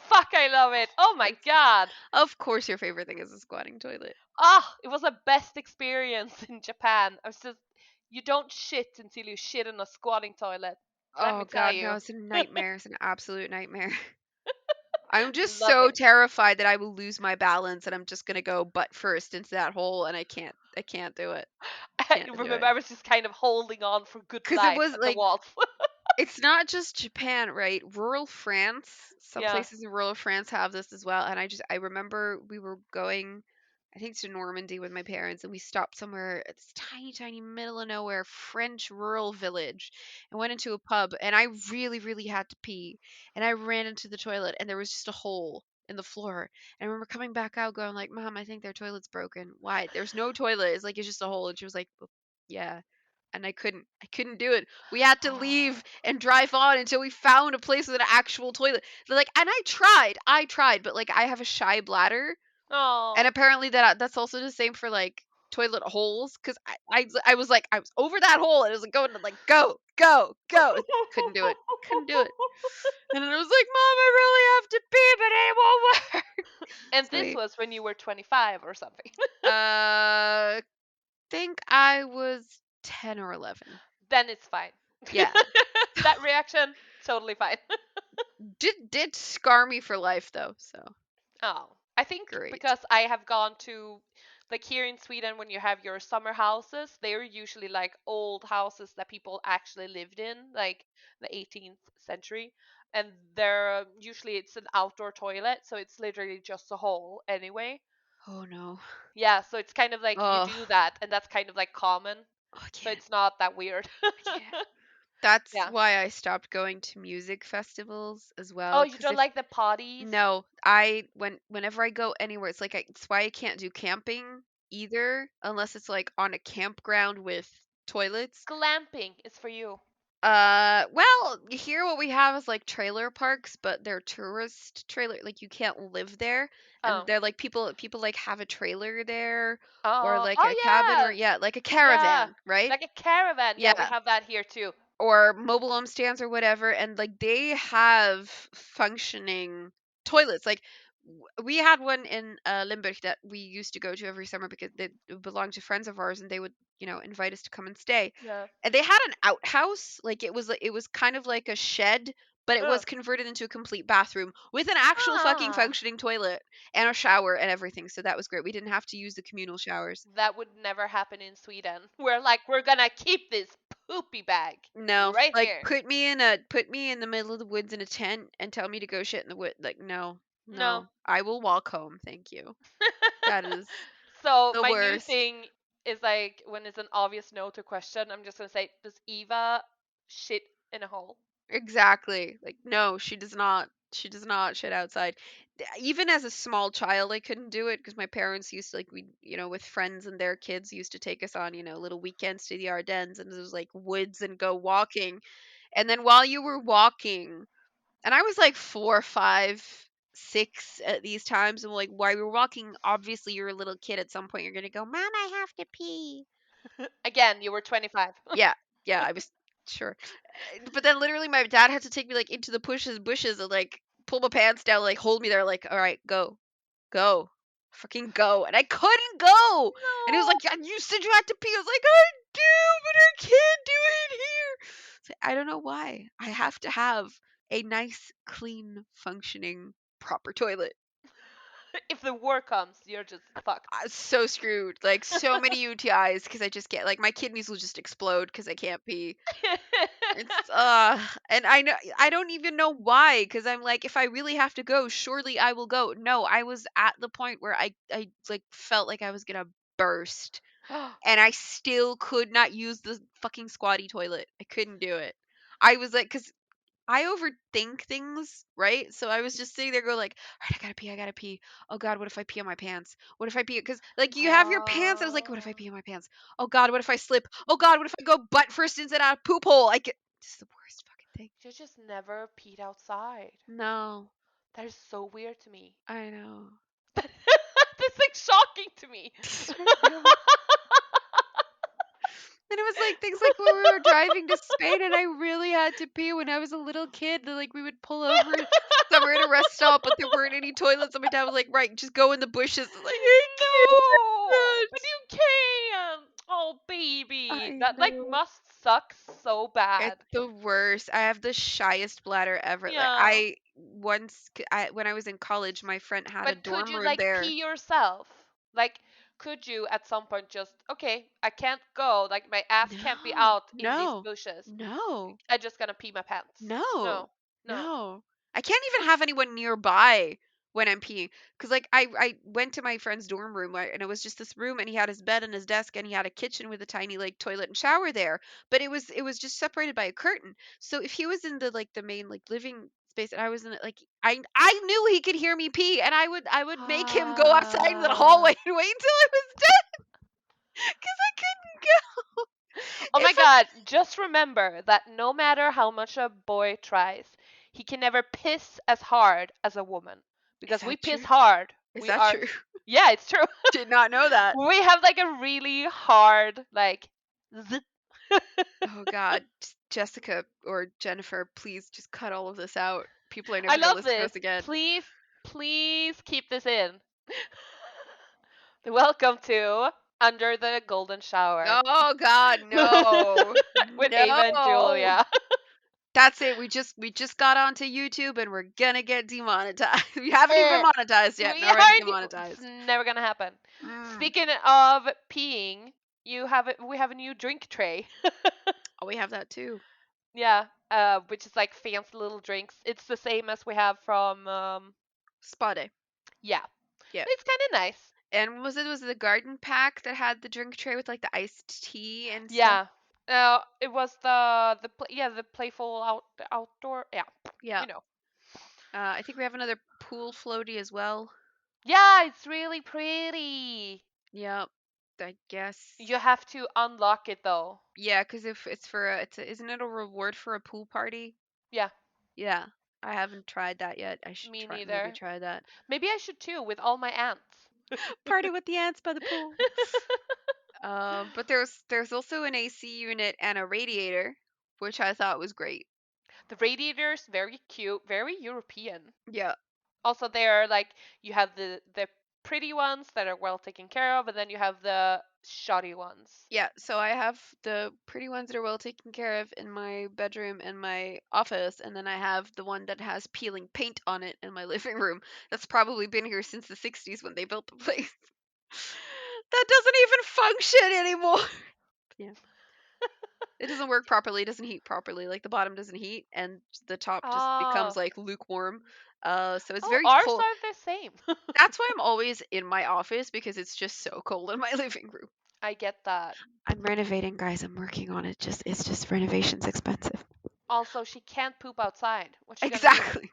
Fuck, I love it. Oh my It's, god. of course, your favorite thing is a squatting toilet. Ah, it was the best experience in Japan. I was just, you don't shit until you shit in a squatting toilet. Let me Oh tell God, no, you. it's a nightmare. It's an absolute nightmare. I'm just Love so it. terrified that I will lose my balance and I'm just gonna go butt first into that hole and I can't do it. I Can't do remember it. I was just kind of holding on for good Cause it life was at the like walls. it's not just Japan, right? Rural France, some Yeah. places in rural France have this as well. And I remember we were going, I think to Normandy with my parents, and we stopped somewhere. It's tiny, tiny, middle of nowhere French rural village, and went into a pub. And I really, really had to pee, and I ran into the toilet, and there was just a hole in the floor. And I remember coming back out, going like, "Mom, I think their toilet's broken. Why? There's no toilet. It's like it's just a hole." And she was like, "Well, yeah." And I couldn't do it. We had to leave and drive on until we found a place with an actual toilet. They're like, and I tried, but like I have a shy bladder, and Oh. apparently that's also the same for like toilet holes. Because I was like I was over that hole and it was like going to like go go go. Couldn't do it. Couldn't do it. And then I was like, Mom, I really have to pee, but it won't work. And So this was when you were 25 or something. think I was 10 or 11. Then it's fine. Yeah. That reaction, totally fine. Did scar me for life though, so Oh, I think great. because I have gone to, like here in Sweden, when you have your summer houses, they're usually like old houses that people actually lived in, like the 18th century. And they're usually it's an outdoor toilet, so it's literally just a hole anyway. Oh no. Yeah, so it's kind of like you Oh, do that, and that's kind of like common, I so can't. it's not that weird. I can't. That's Yeah. why I stopped going to music festivals as Oh, well. you Cause don't if like the potties? no, whenever I go anywhere, it's like it's why I can't do camping either, unless it's like on a campground with toilets. Glamping is for you. Well, here what we have is like trailer parks, but they're tourist trailer. Like you can't live there, and Oh. they're like people like have a trailer there, or Oh, like a oh cabin, or yeah, yeah, like a yeah, caravan, right? like a caravan. Yeah, we Yeah, have that here too. or mobile home stands or whatever, and like they have functioning toilets. Like we had one in Limburg that we used to go to every summer because it belonged to friends of ours, and they would invite us to come and stay. Yeah. And they had an outhouse, like it was kind of like a shed, but it Oh. was converted into a complete bathroom with an actual fucking Ah, functioning toilet and a shower and everything. So that was great. We didn't have to use the communal showers. that would never happen in Sweden. We're like, we're gonna keep this poopy bag No, right like here. put me in the middle of the woods in a tent and tell me to go shit in the wood. Like no, No. no, I will walk home. Thank you. That is So the my new worst. thing is like when it's an obvious no to question, I'm just gonna say, does Eva shit in a hole? Exactly. Like no, she does not. She does not shit outside. Even as a small child, I couldn't do it because my parents used to like we, with friends and their kids used to take us on, little weekends to the Ardennes and it was like woods and go walking. And then while you were walking, and I was like 4, 5, 6 at these times, and like while you're walking, obviously you're a little kid. At some point, you're gonna go, "Mom, I have to pee." Again, you were 25. Yeah, yeah, I was sure. But then literally my dad had to take me like into the bushes and like pull my pants down, like hold me there, like, all right, go, go, fucking go. And I couldn't go. And he was like, No. yeah, you said you had to pee. I was like, I do, but I can't do it here. So I don't know why. I have to have a nice, clean, functioning, proper toilet. If the war comes, you're just fucked. I'm so screwed. Like so many UTIs because I just get like my kidneys will just explode because I can't pee. It's and I don't even know why cuz I'm like if I really have to go, surely I will go. No, I was at the point where I like felt like I was going to burst and I still could not use the fucking squatty toilet. I couldn't do it. I was like cuz I overthink things, right? So I was just sitting there, go like, all right, I gotta pee, I gotta pee. Oh God, what if I pee on my pants? What if I pee? Because like you have your pants, and I was like, what if I Oh, pee on my pants? Oh God, what if I slip? Oh God, what if I go butt first into that poop hole? I get this is the worst fucking thing. you just never peed outside. No, That is so weird to me. I know. This it's like shocking to me. I know. And it was like things like when we were driving to Spain and I really had to pee when I was a little kid. That like we would pull over somewhere at a rest stop, but there weren't any toilets. And my dad was like, "Right, just go in the bushes." I was like, I No, but can't. you can't. Oh, baby, I that like know. must suck so It's bad. the worst. I have the shyest bladder ever. Like Yeah, when I was in college, my friend had a but could dorm you room like there. pee yourself? Like, could you at some point just, okay, I can't go, like my ass can't be No, out in these no, bushes. no. I just gonna pee my pants. No. No, no. No. I can't even have anyone nearby when I'm peeing. Cause like I went to my friend's dorm room and it was just this room and he had his bed and his desk and he had a kitchen with a tiny like toilet and shower there. But it was just separated by a curtain. So if he was in the main like living space and I was in it, like I knew he could hear me pee and I would make him go outside into the hallway Ah. and wait until I was done because I couldn't go. Oh my If I god, just remember that no matter how much a boy tries, he can never piss as hard as a woman. Is Because we that piss true? hard. Is We that are. true? Yeah, it's true. Did not know that. We have like a really hard, like. Zip. Oh God, Jessica or Jennifer, please just cut all of this out. People are I never gonna love listen to this. us again. Please, please keep this in. Welcome to Under the Golden Shower Oh God, no, with Ava and no. Julia. That's it. We just got onto YouTube and we're gonna get demonetized. We haven't even been Eh. monetized yet, and We already already. It's demonetized. never gonna happen. Mm. Speaking of peeing, we have a new drink tray. Oh, we have that too. Yeah, which is like fancy little drinks. It's the same as we have from Spa day. yeah. Yeah. It's kind of nice. And was it the garden pack that had the drink tray with like the iced tea and stuff? Yeah. It was yeah, the playful outdoor, yeah. Yeah. You know. I think we have another pool floaty as well. Yeah, it's really pretty. Yep. I guess. You have to unlock it though. Yeah, because if it's for isn't it a reward for a pool party? Yeah, Yeah, I haven't tried that yet. I should me maybe neither. try that. Maybe I should too with all my ants. Party with the ants by the pool. But there's also an AC unit and a radiator, which I thought was great. The radiators, very cute, very European. Yeah, Also, they're like you have the pretty ones that are well taken care of, and then you have the shoddy ones. yeah. So I have the pretty ones that are well taken care of in my bedroom and my office, and then I have the one that has peeling paint on it in my living room. That's probably been here since the '60s when they built the place. That doesn't even function anymore. Yeah. It doesn't work properly. It doesn't heat properly. Like the bottom doesn't heat, and the top just becomes Oh, like lukewarm. So it's oh, very ours cold. are the same. That's why I'm always in my office because it's just so cold in my living room. I get that. I'm renovating, guys. I'm working on it. Just it's just renovation's expensive. Also, she can't poop outside. What's she gonna do? Exactly.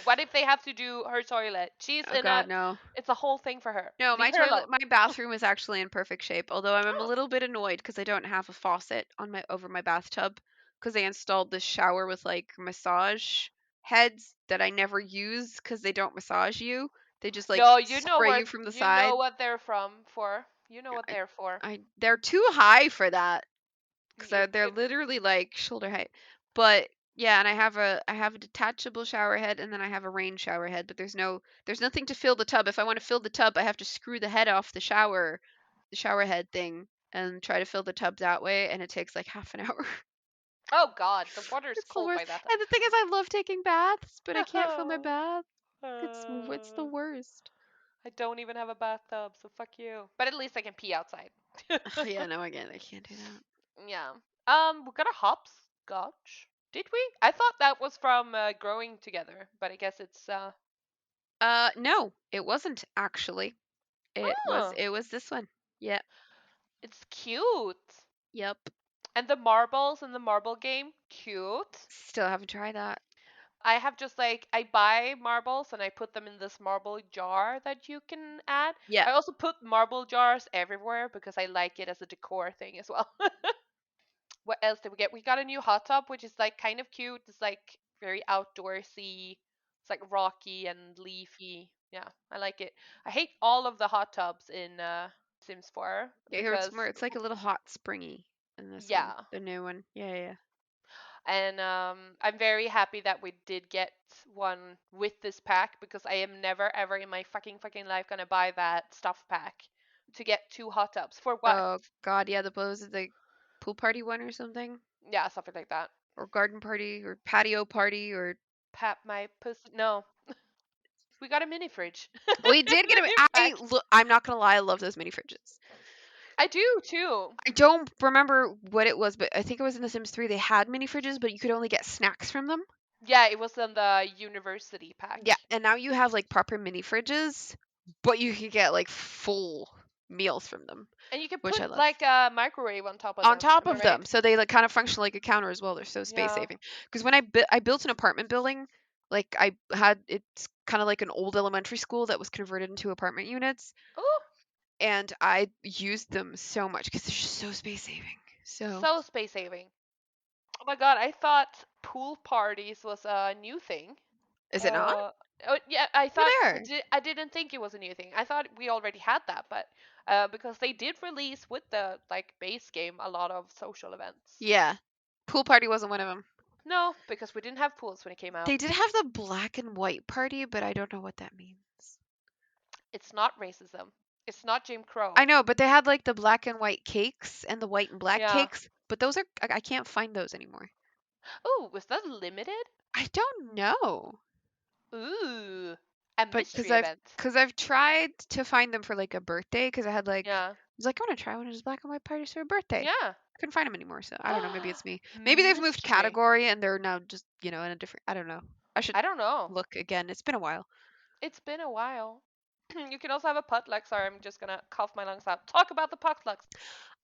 What if they have to do her toilet? She's Oh in God, a. no. It's a whole thing for her. No, Leave my her alone. toilet, my bathroom is actually in perfect shape. Although I'm a Oh, little bit annoyed because I don't have a faucet on my over my bathtub because they installed this shower with like massage heads that I never use because they don't massage you. They just like no, spray you from the you know side. what they're from for. You know what I, they're for. they're too high for that because You, they're you, literally like shoulder height. But yeah, and I have a detachable shower head and then I have a rain shower head, but there's nothing to fill the tub. If I want to fill the tub, I have to screw the head off the shower head thing and try to fill the tub that way, and it takes like half an hour. oh God, the water's It's the cold worst. by that And the thing is, I love taking baths, but I can't fill my time. bath. It's the worst. I don't even have a bathtub, so fuck you. But at least I can pee outside. Yeah, no, again, I can't do that. Yeah. We got a hopscotch. Did we? I thought that was from growing together, but I guess it's No, it wasn't actually. oh, It was this one. Yep, it's cute. yep. And the marbles in the marble game, cute. Still haven't tried that. I have just like I buy marbles and I put them in this marble jar that you can add. Yeah, I also put marble jars everywhere because I like it as a decor thing as well. What else did we get? We got a new hot tub, which is like kind of cute. It's like very outdoorsy, It's like rocky and leafy. Yeah, I like it. I hate all of the hot tubs in Sims 4 Yeah, here it's because more. It's like a little hot springy in this one, yeah. the new one. Yeah, yeah. And I'm very happy that we did get one with this pack because I am never ever in my fucking life gonna buy that stuff pack to get 2 hot tubs. For what? Oh God, yeah. Was it the pool party one or something, Yeah, something like that. or garden party, or patio party, or Pat my pussy. No, we got a mini fridge. we did get a. Mini I pack. look. I'm not gonna lie. I love those mini fridges. I do too. I don't remember what it was, but I think it was in The Sims 3. They had mini fridges, but you could only get snacks from them. Yeah, it was on the university pack. Yeah, and now you have like proper mini fridges, but you can get like full meals from them, And you can which put I love. like a microwave on top of On them. top Am I of them, right? so they like kind of function like a counter as well. They're so space Yeah. saving. Because when I built an apartment building, like I had it's kind of like an old elementary school that was converted into apartment units, Oh, and I used them so much because they're just so space saving. So so space saving. Oh my god, I thought pool parties was a new thing. is it not? Uh, oh, yeah, I They're thought there. I didn't think it was a new thing. I thought we already had that, but because they did release with the like base game a lot of social events. Yeah, pool party wasn't one of them. No, because we didn't have pools when it came out. They did have the black and white party, but I don't know what that means. It's not racism. It's not Jim Crow. I know, but they had like the black and white cakes and the white and black Yeah. cakes, but those are I can't find those anymore. Oh, was that limited? I don't know. Ooh, a But mystery event. because I've tried to find them for like a birthday because I had like I Yeah. was like I want to try one of those black and white parties for a birthday. Yeah. Couldn't find them anymore, so I don't know. Maybe it's me. Maybe they've moved Mystery. category and they're now just in a different. I don't know. I should I don't know. look again. It's been a while. It's been a while. You can also have a potluck. Sorry, I'm just gonna cough my lungs out. Talk about the potlucks.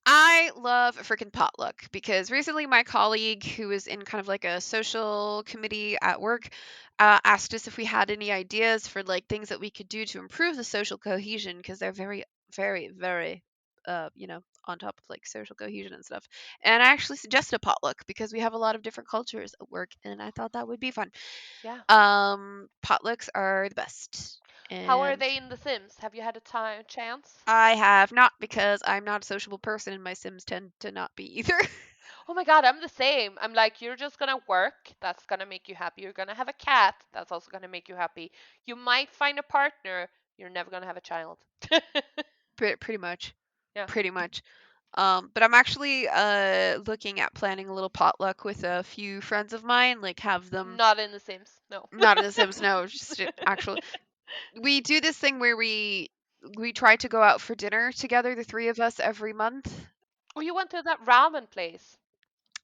I love a freaking potluck because recently my colleague, who is in kind of like a social committee at work, asked us if we had any ideas for like things that we could do to improve the social cohesion because they're very, very, very, on top of like social cohesion and stuff. And I actually suggested a potluck because we have a lot of different cultures at work, and I thought that would be fun. Yeah. Potlucks are the best, How are and they in The Sims? Have you had a time chance? I have not because I'm not a sociable person, and my Sims tend to not be either. Oh my god, I'm the same. I'm like, you're just gonna work. That's gonna make you happy. You're gonna have a cat. That's also gonna make you happy. You might find a partner. You're never gonna have a child. Pretty much. Yeah. Pretty much. But I'm actually looking at planning a little potluck with a few friends of mine, like have them Not in The Sims. No. not in The Sims, no, just actual. We do this thing where we try to go out for dinner together, the three of us every month. Oh, you went to that ramen place.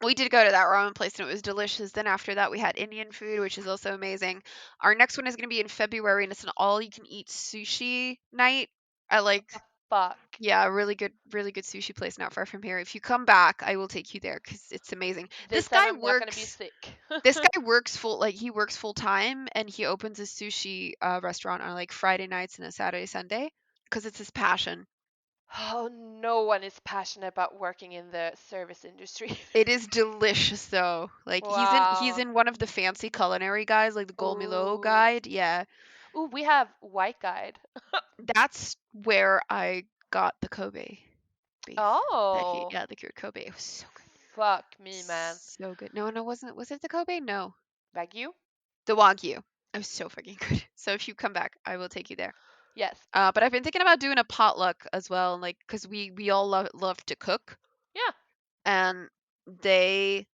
We did go to that ramen place and it was delicious. Then after that we had Indian food, which is also amazing. Our next one is going to be in February and it's an all you can eat sushi night. I What like the fuck? Yeah, a really good sushi place not far from here. If you come back, I will take you there because it's amazing. This time I'm not gonna be sick. This guy works he works full time and he opens a sushi restaurant on like Friday nights and a Saturday Sunday because it's his passion. Oh, no one is passionate about working in the service industry. It is delicious though. Like he's Wow. in one of the fancy culinary guys, like the Golmilo Ooh. guide. Yeah, Ooh, we have White Guide. that's where I got the Kobe beef that he Oh, yeah the cured Kobe. It was so good. fuck me, man. So good. No, no, wasn't. Was it the Kobe? No, Wagyu? the Wagyu. It was so fucking good. So if you come back, I will take you there. Yes. But I've been thinking about doing a potluck as well, like because we all love to cook, Yeah, and they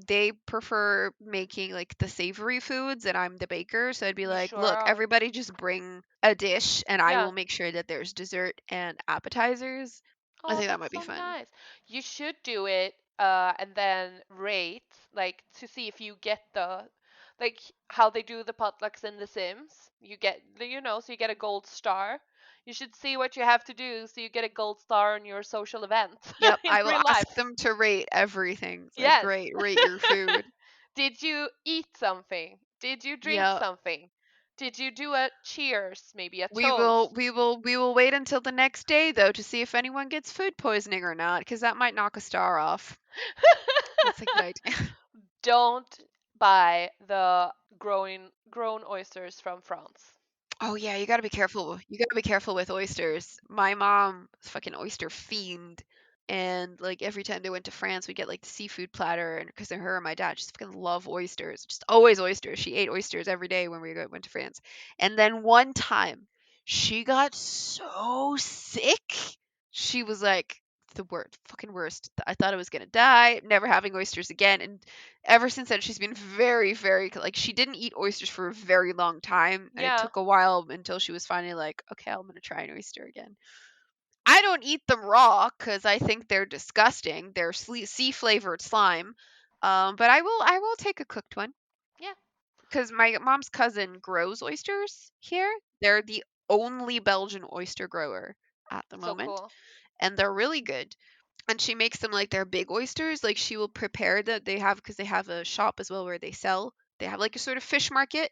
they prefer making like the savory foods, and I'm the baker, so I'd be you like, sure look, are. everybody just bring a dish, and I Yeah. will make sure that there's dessert and appetizers. I Oh, think that that's might be so fun. nice. You should do it, and then rate, like, to see if you get like, how they do the potlucks in The Sims. You get, so you get a gold star. You should see what you have to do so you get a gold star on your social event Yep, in I will real life. ask them to rate everything. It's like, Yes. great, rate your food. Did you eat something? Did you drink Yeah, something? Did you do a cheers, maybe a we will toast? we will we will wait until the next day though to see if anyone gets food poisoning or not, because that might knock a star off. That's a good idea. Don't. by the grown oysters from France. Oh yeah, you gotta be careful. You gotta be careful with oysters. My mom is a fucking oyster fiend, and like every time they went to France, we get like the seafood platter, and because of her and my dad just fucking love oysters, just always oysters. She ate oysters every day when went to France, and then one time she got so sick, she was like the worst, fucking worst. I thought I was gonna die, never having oysters again, and ever since then she's been very very like she didn't eat oysters for a very long time, and it Yeah. took a while until she was finally like, okay, I'm gonna try an oyster again. I don't eat them raw because I think they're disgusting. They're sea flavored slime. But I will take a cooked one Yeah. because my mom's cousin grows oysters here. They're the only Belgian oyster grower at the So moment, cool. and they're really good. And she makes them like they're big oysters. Like she will prepare that they have because they have a shop as well where they sell. They have like a sort of fish market.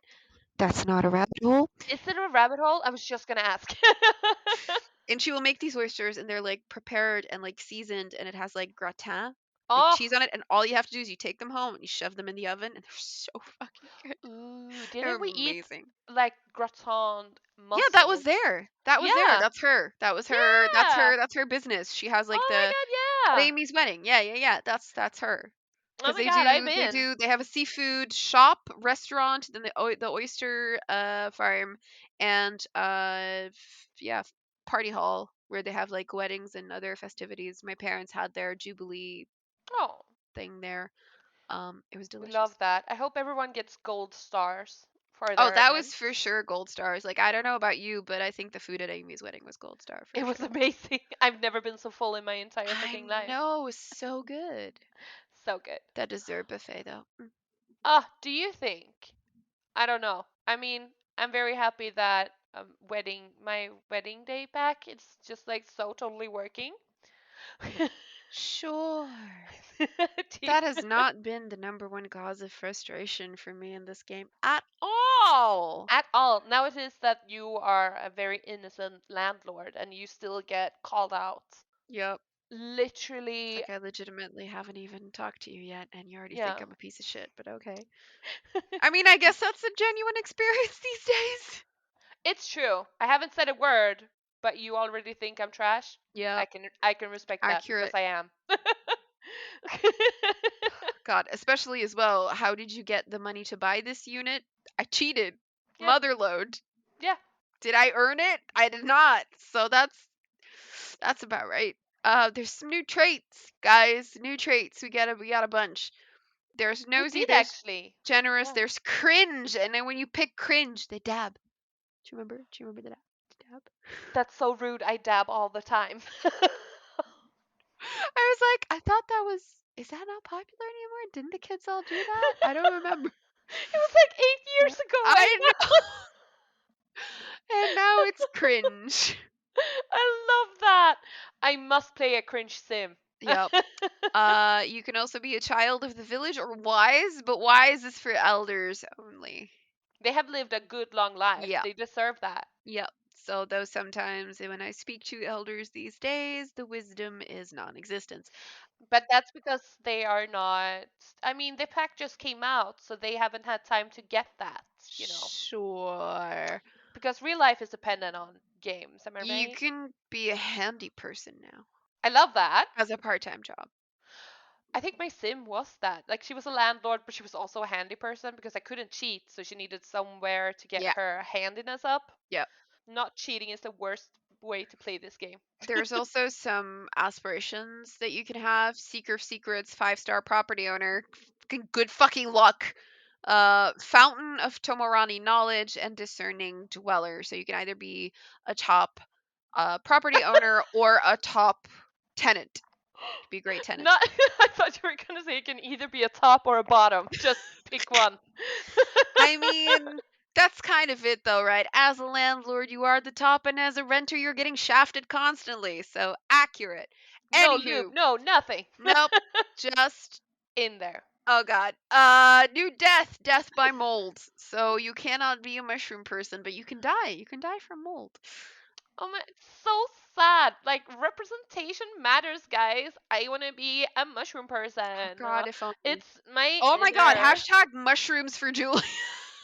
That's not a rabbit hole. Is it a rabbit hole? I was just gonna ask. And she will make these oysters and they're like prepared and like seasoned and it has like gratin, like Oh, cheese on it. And all you have to do is you take them home and you shove them in the oven and they're so fucking good. ooh, They're didn't we eat amazing. like gratin Yeah, that was mussels? there. That was there. Yeah, That's her. That was her. That's yeah. her. That's her business. She has like Oh the my at god, Amy's wedding. Yeah, yeah, yeah. That's her. yeah. Oh Because my god, I'm they in. do they have a seafood shop restaurant, then the oyster farm, and yeah, party hall where they have like weddings and other festivities. My parents had their jubilee Oh, thing there. It was we delicious. love that. I hope everyone gets gold stars for Oh, their that was for events. sure gold stars. Like I don't know about you, but I think the food at Amy's wedding was gold star for It was sure. amazing. I've never been so full in my entire I fucking life. know, it was so good. So good. That dessert buffet though. Ah, do you think? I don't know. I mean, I'm very happy that my wedding day back, it's just like so totally working. Sure. Do you- That has not been the number one cause of frustration for me in this game at all. At all. Now it is that you are a very innocent landlord and you still get called out. Yep. Literally, Like I legitimately haven't even talked to you yet, and you already think yeah. I'm a piece of shit, but okay. I mean, I guess that's a genuine experience these days. It's true. I haven't said a word, but you already think I'm trash. Yep. I can respect that because Accurate. I am. God, especially as well, how did you get the money to buy this unit? I cheated. Yeah. Motherload. Yeah. Did I earn it? I did not. So that's about right. There's some new traits, guys. New traits. We got a bunch. There's We nosy, did there's actually. generous, Yeah. there's cringe, and then when you pick cringe, they dab. Do you remember? Do you remember the dab? That's so rude. I dab all the time. I was like, I thought that was. Is that not popular anymore? Didn't the kids all do that? I don't remember. It was like 8 years ago. I I know. know. And now it's cringe. I love that. I must play a cringe sim. Yep. You can also be a child of the village or wise, but wise is for elders only. They have lived a good long life. Yep. They deserve that. Yep. So, though sometimes when I speak to elders these days, the wisdom is non existent. But that's because they are not. I mean, the pack just came out, so they haven't had time to get that. Sure. Because real life is dependent on games, am I You right? can be a handy person now I love that. as a part time job. I think my sim was that. Like, she was a landlord, but she was also a handy person because I couldn't cheat, so she needed somewhere to get Yeah. her handiness up. Yep. Not cheating is the worst way to play this game. There's also some aspirations that you can have. Seeker of Secrets, 5-star property owner. Good fucking luck. Fountain of Tomorani knowledge and discerning dweller. So you can either be a top property owner or a top tenant. Be a great tenant. Not. I thought you were gonna say it can either be a top or a bottom. Just pick one. I mean, that's kind of it though, right? As a landlord, you are the top, and as a renter, you're getting shafted constantly. So accurate. No lube. Anywho, No nothing. nope. Just In there. oh god. New death by mold. So you cannot be a mushroom person, but you can die. You can die from mold. Oh my, it's so sad. Like representation matters, guys. I want to be a mushroom Oh person. God, if only. It's my Oh my God, inner. hashtag mushrooms for Julie.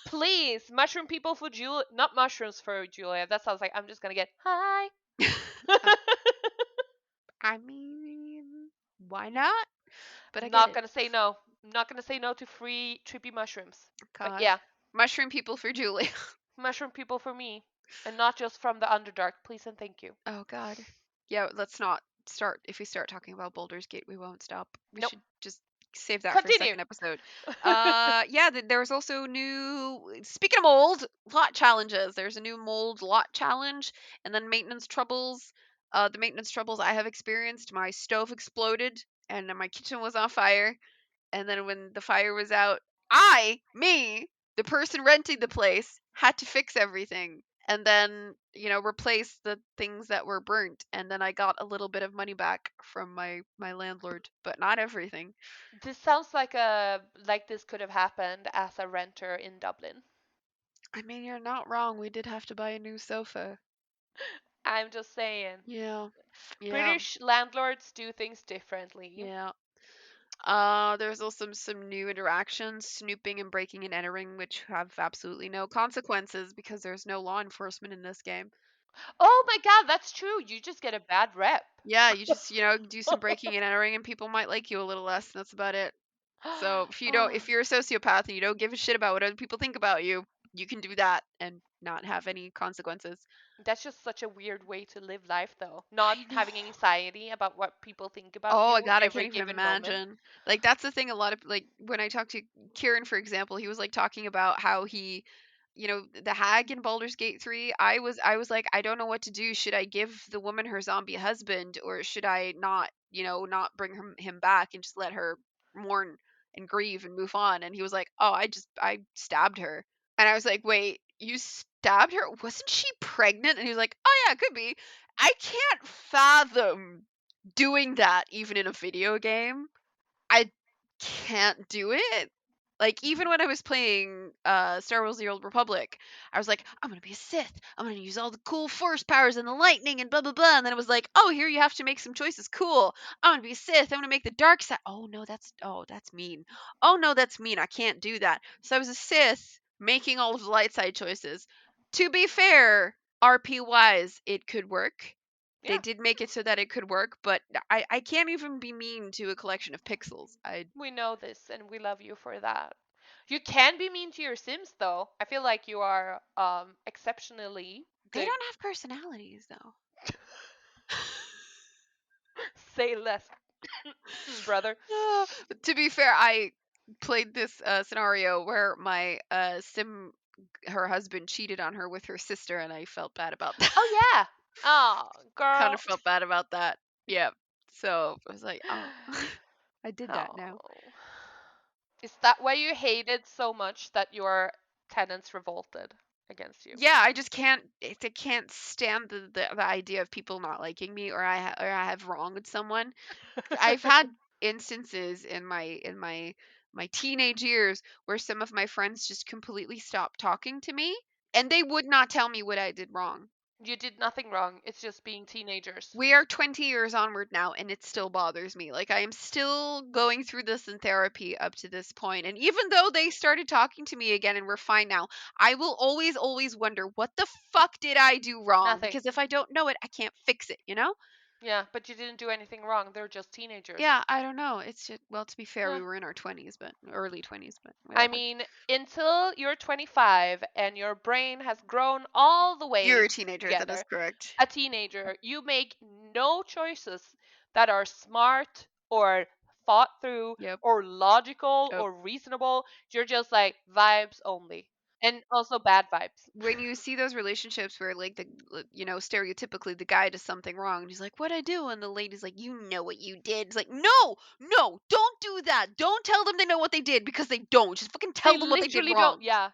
Please, mushroom people for Julia, not mushrooms for Julia. That sounds like I'm just gonna get high. I mean, why not? But I get Not it. gonna say no. I'm not gonna say no to free trippy mushrooms. But God. yeah, Mushroom people for Julie. mushroom people for me, and not just from the Underdark. Please and thank you. Oh God. Yeah, let's not start. If we start talking about Baldur's Gate, we won't stop. We Nope. should just save that for a Continue. second episode. Yeah, there was also new. Speaking of mold, lot challenges. There's a new mold lot challenge, and then maintenance troubles. The maintenance troubles I have experienced. My stove exploded, and then my kitchen was on fire. And then when the fire was out, the person renting the place, had to fix everything and then, replace the things that were burnt. And then I got a little bit of money back from my landlord, but not everything. This sounds like this could have happened as a renter in Dublin. I mean, you're not wrong. We did have to buy a new sofa. I'm just saying. Yeah. Yeah. British landlords do things differently. Yeah. There's also some new interactions, snooping and breaking and entering, which have absolutely no consequences because there's no law enforcement in this game. Oh my god, that's true. You just get a bad rep. Yeah, you just, do some breaking and entering and people might like you a little less, and that's about it. So Oh, if you're a sociopath and you don't give a shit about what other people think about you, you can do that and not have any consequences. that's just such a weird way to live life, though. Not I know. having anxiety about what people think about Oh my you God, I every can't even given moment. imagine. Like that's the thing. A lot of like when I talked to Kieran, for example, he was like talking about how he, the hag in Baldur's Gate 3. I was like, I don't know what to do. Should I give the woman her zombie husband, or should I not, not bring him back and just let her mourn and grieve and move on? And he was like, oh, I stabbed her. And I was like, wait, you stabbed her? Wasn't she pregnant? And he was like, oh yeah, it could be. I can't fathom doing that even in a video game. I can't do it. Like even when I was playing Star Wars: The Old Republic, I was like, I'm gonna be a Sith. I'm gonna use all the cool Force powers and the lightning and blah blah blah. And then it was like, oh, here you have to make some choices. Cool. I'm gonna be a Sith. I'm gonna make the dark side. Oh, that's mean. Oh no, that's mean. I can't do that. So I was a Sith making all of the light side choices. To be fair, RP wise, it could work. They Yeah, did make it so that it could work, but I can't even be mean to a collection of pixels. we know this and we love you for that. You can be mean to your Sims, though. I feel like you are exceptionally They good. don't have personalities though. Say less, brother. To be fair, I played this scenario where my sim, her husband cheated on her with her sister, and I felt bad about that. Oh yeah. Oh, Kind of girl. felt bad about that. Yeah. So I was like, oh, I did that now. Oh. Is that why you hate it so much that your tenants revolted against you? Yeah, I just can't. I can't stand the idea of people not liking me, or I have wronged someone. I've had instances in my teenage years where some of my friends just completely stopped talking to me and they would not tell me what I did wrong. You did nothing wrong. It's just being teenagers. We are 20 years onward now and it still bothers me. Like I am still going through this in therapy up to this point. And even though they started talking to me again and we're fine now, I will always wonder what the fuck did I do wrong? Nothing. Because if I don't know it, I can't fix it, you know? Yeah, but you didn't do anything wrong. They're just teenagers. Yeah, I don't know. It's just, well, to be fair, Yeah. we were in our 20s, but early 20s, but I whatever. mean, until you're 25 and your brain has grown all the You're way a teenager, that is together, correct. a teenager, you make no choices that are smart or thought through Yep. or logical Yep. or reasonable. You're just like vibes only. And also bad vibes. When you see those relationships where, like, stereotypically the guy does something wrong, and he's like, "What'd I do?" And the lady's like, "You know what you did." It's like, no, no, don't do that. Don't tell them they know what they did because they don't. Just fucking They tell them what they did literally don't. wrong. Yeah.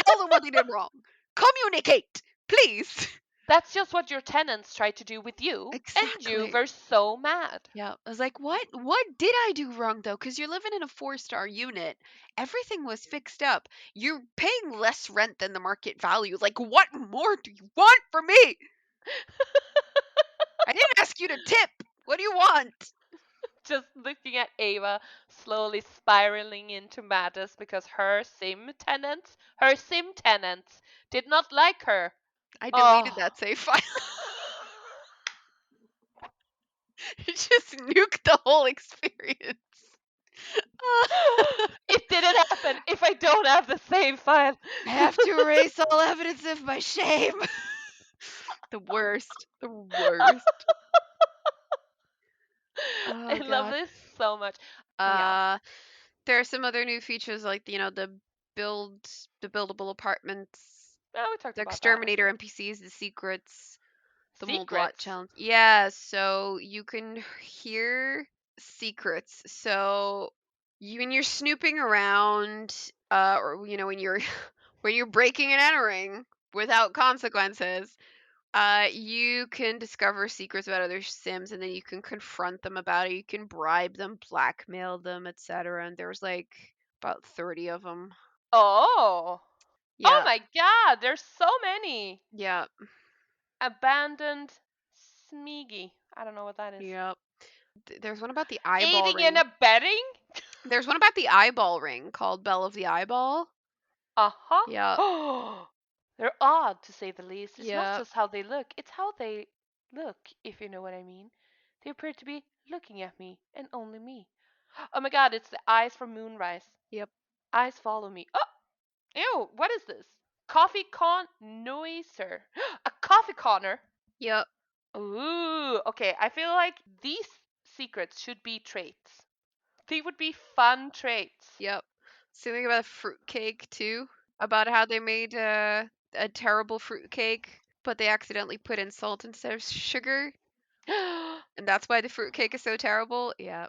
Tell them what they did wrong. Communicate, please. That's just what your tenants tried to do with you. And you Exactly. were so mad. Yeah, I was like, what? What did I do wrong though? Because you're living in a 4-star unit. Everything was fixed up. You're paying less rent than the market value. Like, what more do you want from me? I didn't ask you to tip. What do you want? Just looking at Ava slowly spiraling into madness because her sim tenants did not like her. I deleted Oh, that save file. It just nuked the whole experience. it didn't happen if I don't have the save file. I have to erase all evidence of my shame. The worst. The worst. I Oh love god. this so much. Yeah. Uh there are some other new features like, build the buildable apartments, Oh, we talked the about that. exterminator NPCs, the secrets, the mold rot Secrets. challenge. Yeah, so you can hear secrets. So when you're snooping around, or when you're when you're breaking and entering without consequences, you can discover secrets about other Sims, and then you can confront them about it. You can bribe them, blackmail them, etc. And there's like about 30 of them. Oh. Oh Yeah, my god, there's so many. yeah, Abandoned Smeagol. I don't know what that is. yeah. There's one about the eyeball Aiding and ring. abetting? There's one about the eyeball ring called Belle of the Eyeball. Yeah, Uh-huh. They're odd, to say the least. It's not yeah, just how they look, it's how they look, if you know what I mean. They appear to be looking at me, and only me. Oh my god, it's the eyes from Moonrise. yep, Eyes follow me. Oh, ew, what is this? Coffee con noiser. A coffee conner? yep, Ooh, okay. I feel like these secrets should be traits. They would be fun traits. yep. Something about a fruitcake too. About how they made a terrible fruitcake, but they accidentally put in salt instead of sugar, Oh and that's why the fruitcake is so terrible. Yeah.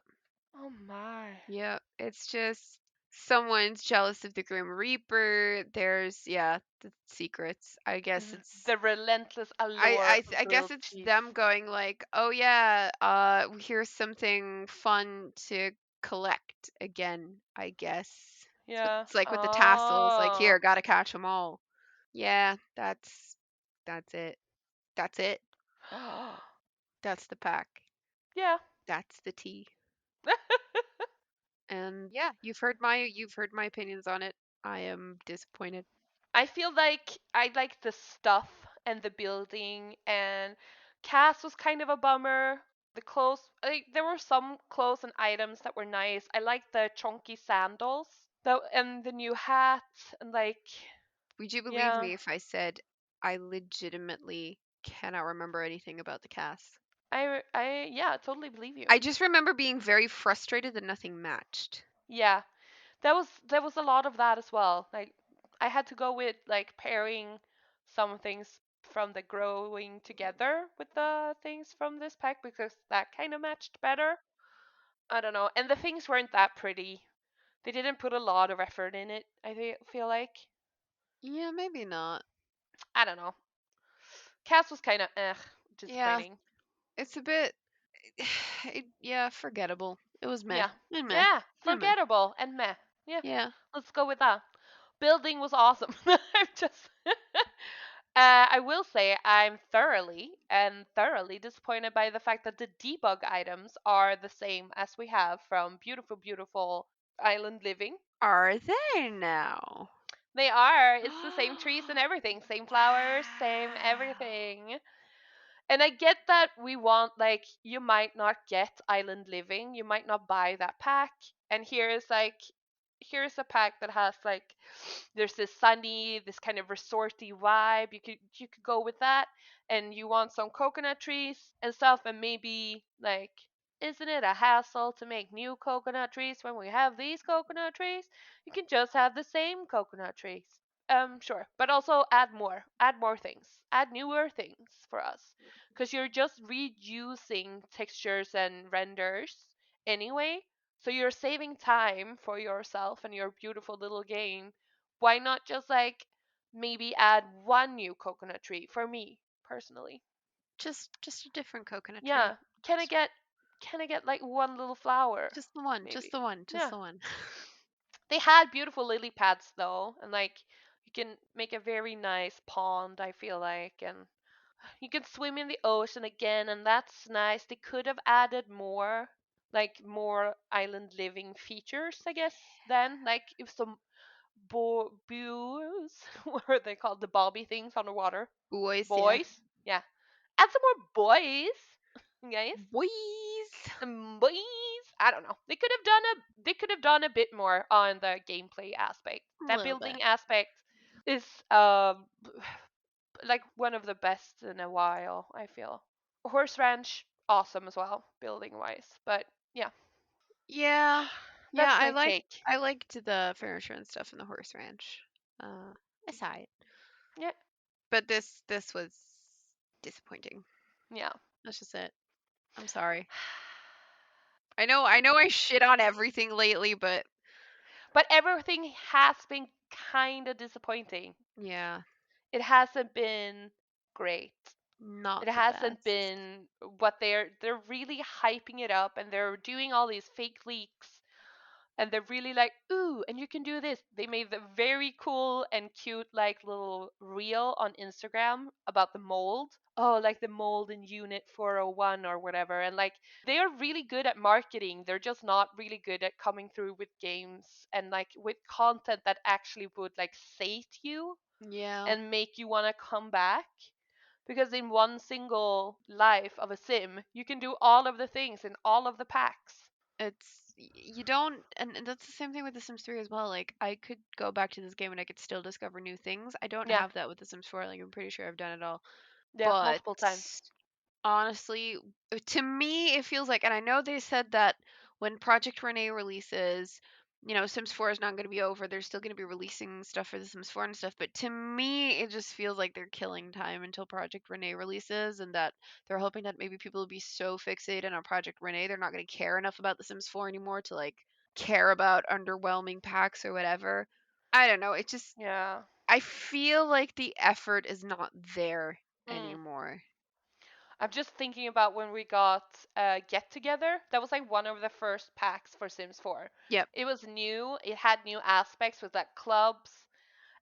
my. Yeah, it's just someone's jealous of the Grim Reaper. There's, yeah, the secrets. I guess it's The relentless I allure I of I guess grilled it's cheese. them going like, "Oh yeah, here's something fun to collect again, I guess." Yeah. It's like with the tassels, like, Oh. "Here, got to catch them all." Yeah, that's it. That's it. That's the pack. Yeah. That's the tea. And yeah, you've heard my opinions on it. I am disappointed. I feel like I like the stuff and the building, and cast was kind of a bummer. The clothes, like, there were some clothes and items that were nice. I like the chunky sandals, and the new hat, and like, Would you believe yeah, me if I said I legitimately cannot remember anything about the cast? yeah, I totally believe you. I just remember being very frustrated that nothing matched. Yeah, there was a lot of that as well. Like, I had to go with like pairing some things from the growing together with the things from this pack because that kind of matched better. I don't know. And the things weren't that pretty. They didn't put a lot of effort in it, feel like. Yeah, maybe not. I don't know. Cast was kind of Yeah, disappointing. it's a bit, yeah, forgettable. It was meh. Yeah. Meh. Yeah, Meh. forgettable and meh. Yeah, Yeah. let's go with that. Building was awesome. I'm just I will say I'm thoroughly disappointed by the fact that the debug items are the same as we have from beautiful, beautiful island living. Are they now? They are. It's the same trees and everything, same flowers, same Wow. everything. And I get that we want, like, you might not get island living, you might not buy that pack, and here's a pack that has like there's this sunny, this kind of resorty vibe. You could go with that, and you want some coconut trees and stuff, and maybe like, isn't it a hassle to make new coconut trees when we have these coconut trees? You can just have the same coconut trees. Sure, but also add more things, add newer things for us, because you're just reusing textures and renders anyway, so you're saving time for yourself and your beautiful little game. Why not just like maybe add one new coconut tree for me personally? Just a different coconut tree. Yeah, can I get can I get like one little flower Just the one. Just maybe? the one. Just Yeah. the one. They had beautiful lily pads though, and like you can make a very nice pond, I feel like, and You can swim in the ocean again, and that's nice. They could have added more, like more island living features, I guess. Then, like if some buoys, what are they called? The bobby things underwater. Boys, yeah. Boys. Yeah. Add some more boys, guys. Boys. Some boys. I don't know. They could have done a bit more on the gameplay aspect. A That little bit. building aspect is like one of the best in a while, I feel. Horse Ranch, awesome as well, building wise. But yeah, Yeah. Yeah, that's my take. I liked the furniture and stuff in the horse ranch. Uh I saw it. Yeah, But this was disappointing. yeah. That's just it. I'm sorry. I know I shit on everything lately, but But everything has been kind of disappointing. yeah, It hasn't been great. not It the hasn't best. been what they're really hyping it up, and they're doing all these fake leaks, and they're really like, ooh, and you can do this. They made the very cool and cute like little reel on Instagram about the mold. Oh, like the mold in Unit 401 or whatever. And like they are really good at marketing. They're just not really good at coming through with games and like with content that actually would like sate you Yeah. and make you want to come back. Because in one single life of a sim, you can do all of the things in all of the packs. You don't, and that's the same thing with The Sims 3 as well. Like I could go back to this game and I could still discover new things. I don't Yeah, have that with The Sims 4. Like I'm pretty sure I've done it all. yeah, But multiple times. honestly, to me, it feels like, and I know they said that when Project Renee releases, Sims 4 is not going to be over. They're still going to be releasing stuff for The Sims 4 and stuff. But to me, it just feels like they're killing time until Project Renee releases, and that they're hoping that maybe people will be so fixated on Project Renee, they're not going to care enough about The Sims 4 anymore to like care about underwhelming packs or whatever. I don't know. It just, Yeah. I feel like the effort is not there Mm. anymore. I'm just thinking about when we got Get Together. That was like one of the first packs for Sims 4. Yep. It was new. It had new aspects with like clubs,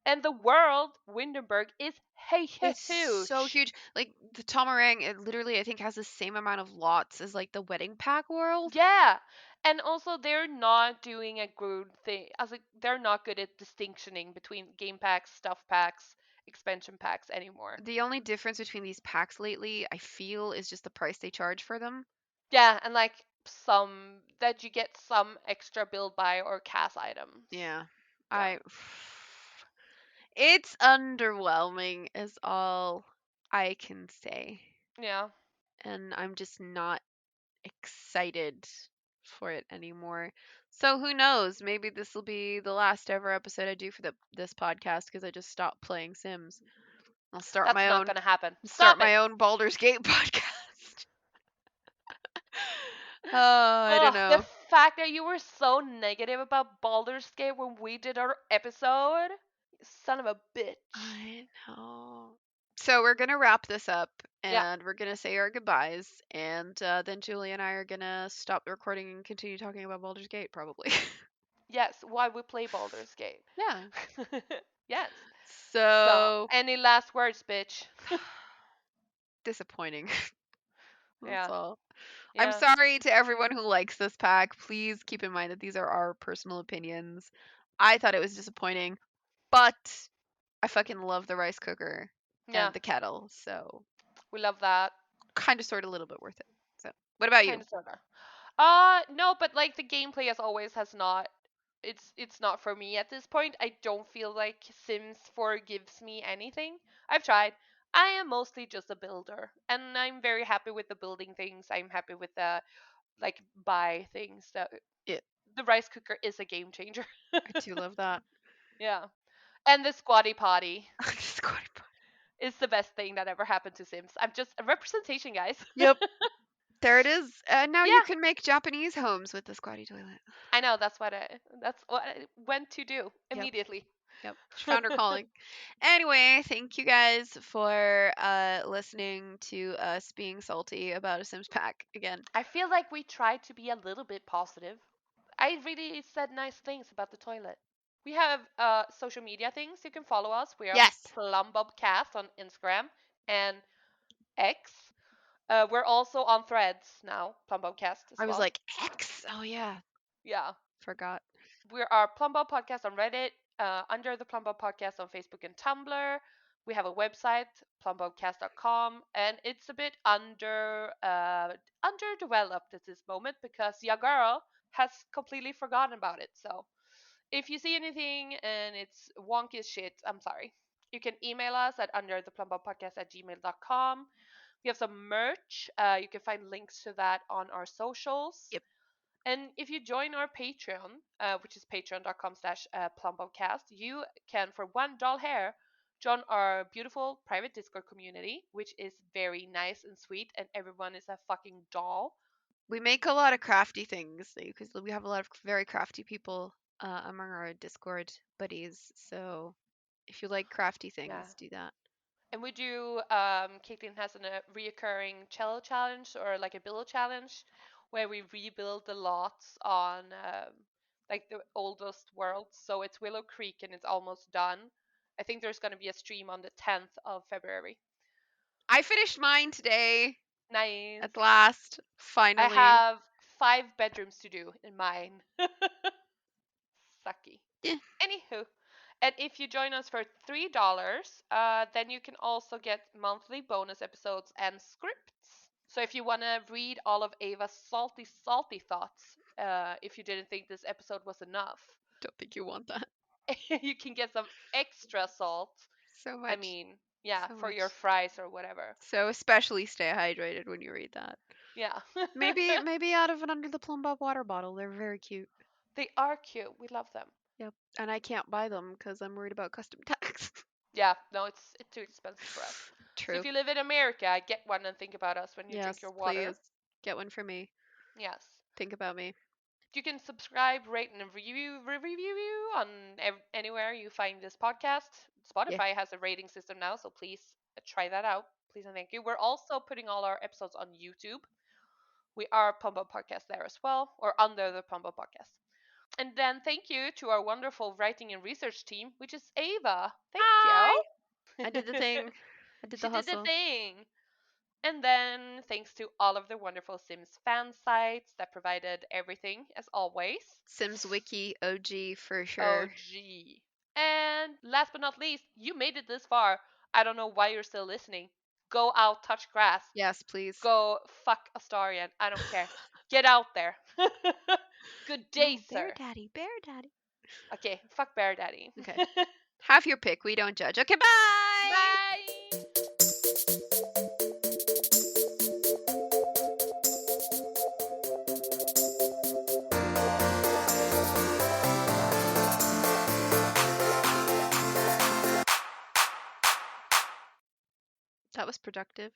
and the world Windenburg is It's so huge. huge. Like the Tomarang, it literally I think has the same amount of lots as like the wedding pack world. Yeah, and also they're not doing a good thing. As like they're not good at distinctioning between game packs, stuff packs, expansion packs anymore. The only difference between these packs lately, I feel, is just the price they charge for them. Yeah, and like some that you get some extra build buy or cast items. Yeah. Yeah, I It's underwhelming is all I can say. yeah. And I'm just not excited for it anymore. So who knows? Maybe this will be the last ever episode I do for this podcast because I just stopped playing Sims. I'll That's not gonna happen. start Stop it. my own Baldur's Gate podcast. Oh, I don't Ugh, the know. fact that you were so negative about Baldur's Gate when we did our episode, you son of a bitch. I know. So we're gonna wrap this up, Yeah. and we're gonna say our goodbyes, and then Julie and I are gonna stop the recording and continue talking about Baldur's Gate, probably. Yes. Why we play Baldur's Gate. Yeah. Yes. So, So any last words, bitch? disappointing. That's Yeah. all. I'm Yeah. sorry to everyone who likes this pack. Please keep in mind that these are our personal opinions. I thought it was disappointing, but I fucking love the rice cooker Yeah. and the kettle, so We love that. kind of sort of a little bit worth it. So, what about Kind you? of sorta. No, but like the gameplay as always has not it's not for me at this point. I don't feel like Sims 4 gives me anything. I've tried. I am mostly just a builder, and I'm very happy with the building things. I'm happy with the like buy things. Yeah, The rice cooker is a game changer. I do love that. Yeah. And the squatty potty Just going by. is the best thing that ever happened to Sims. I'm just a representation, guys. Yep, there it is. And now you Yeah, can make Japanese homes with the squatty toilet. I know that's what I went to do Yep, immediately. yep. She found her calling. Anyway, thank you guys for listening to us being salty about a Sims pack again. I feel like we tried to be a little bit positive. I really said nice things about the toilet. We have social media things. You can follow us. We are Yes. Plumbobcast on Instagram and X. We're also on Threads now, Plumbobcast as I was well. like, X. Oh yeah, Yeah. forgot. We're our Plumbob Podcast on Reddit, Under the Plumbob Podcast on Facebook and Tumblr. We have a website, plumbobcast.com, and it's a bit underdeveloped at this moment because your girl has completely forgotten about it. So if you see anything and it's wonky as shit, I'm sorry. You can email us at undertheplumbobpodcast@gmail.com. We have some merch. You can find links to that on our socials. Yep. And if you join our Patreon, which is patreon.com/plumbobcast, you can, for $1 join our beautiful private Discord community, which is very nice and sweet, and everyone is a fucking doll. We make a lot of crafty things because we have a lot of very crafty people among our Discord buddies. So if you like crafty Yeah. things, do that. And we do, Caitlin has a reoccurring cello challenge or like a billow challenge where we rebuild the lots on like the oldest worlds. So it's Willow Creek and it's almost done. I think there's going to be a stream on the 10th of February. I finished mine today Nice. at last, I finally. have 5 bedrooms to do in mine. Sucky. Yeah. Anywho, and if you join us for $3, then you can also get monthly bonus episodes and scripts. So if you want to read all of Ava's salty, salty thoughts, if you didn't think this episode was enough, Don't think you want that you can get some extra salt. so I much. mean, yeah, So for much. your fries or whatever. So especially stay hydrated when you read that. Yeah. Maybe out of an Under the Plumbob water bottle. They're very cute. They are cute. We love them. Yep. And I can't buy them because I'm worried about custom tax. Yeah, no, it's too expensive for us. So True. if you live in America, get one and think about us when you Yes, drink your water. please get one for me. Yes. Think about me. You can subscribe, rate, and review on anywhere you find this podcast. Yeah. Spotify has a rating system now, so please try that out. Please and thank you. We're also putting all our episodes on YouTube. We are Plumbob Podcast there as well, or Under the Plumbob Podcast. And then thank you to our wonderful writing and research team, which is Ava. Thank Hi. you. I did the thing. I did She the did the hustle. thing. And then thanks to all of the wonderful Sims fan sites that provided everything as always. Sims Wiki OG for Oh, sure. gee. And last but not least, you made it this far. I don't know why you're still listening. Go out, touch grass. Yes, please. Go fuck Astarian. I don't care. Get out there. Good day, No, Bear sir. Daddy, Bear Daddy. Okay, fuck Bear Daddy. Okay. Have your pick. We don't judge. Okay, bye. Bye. That was productive.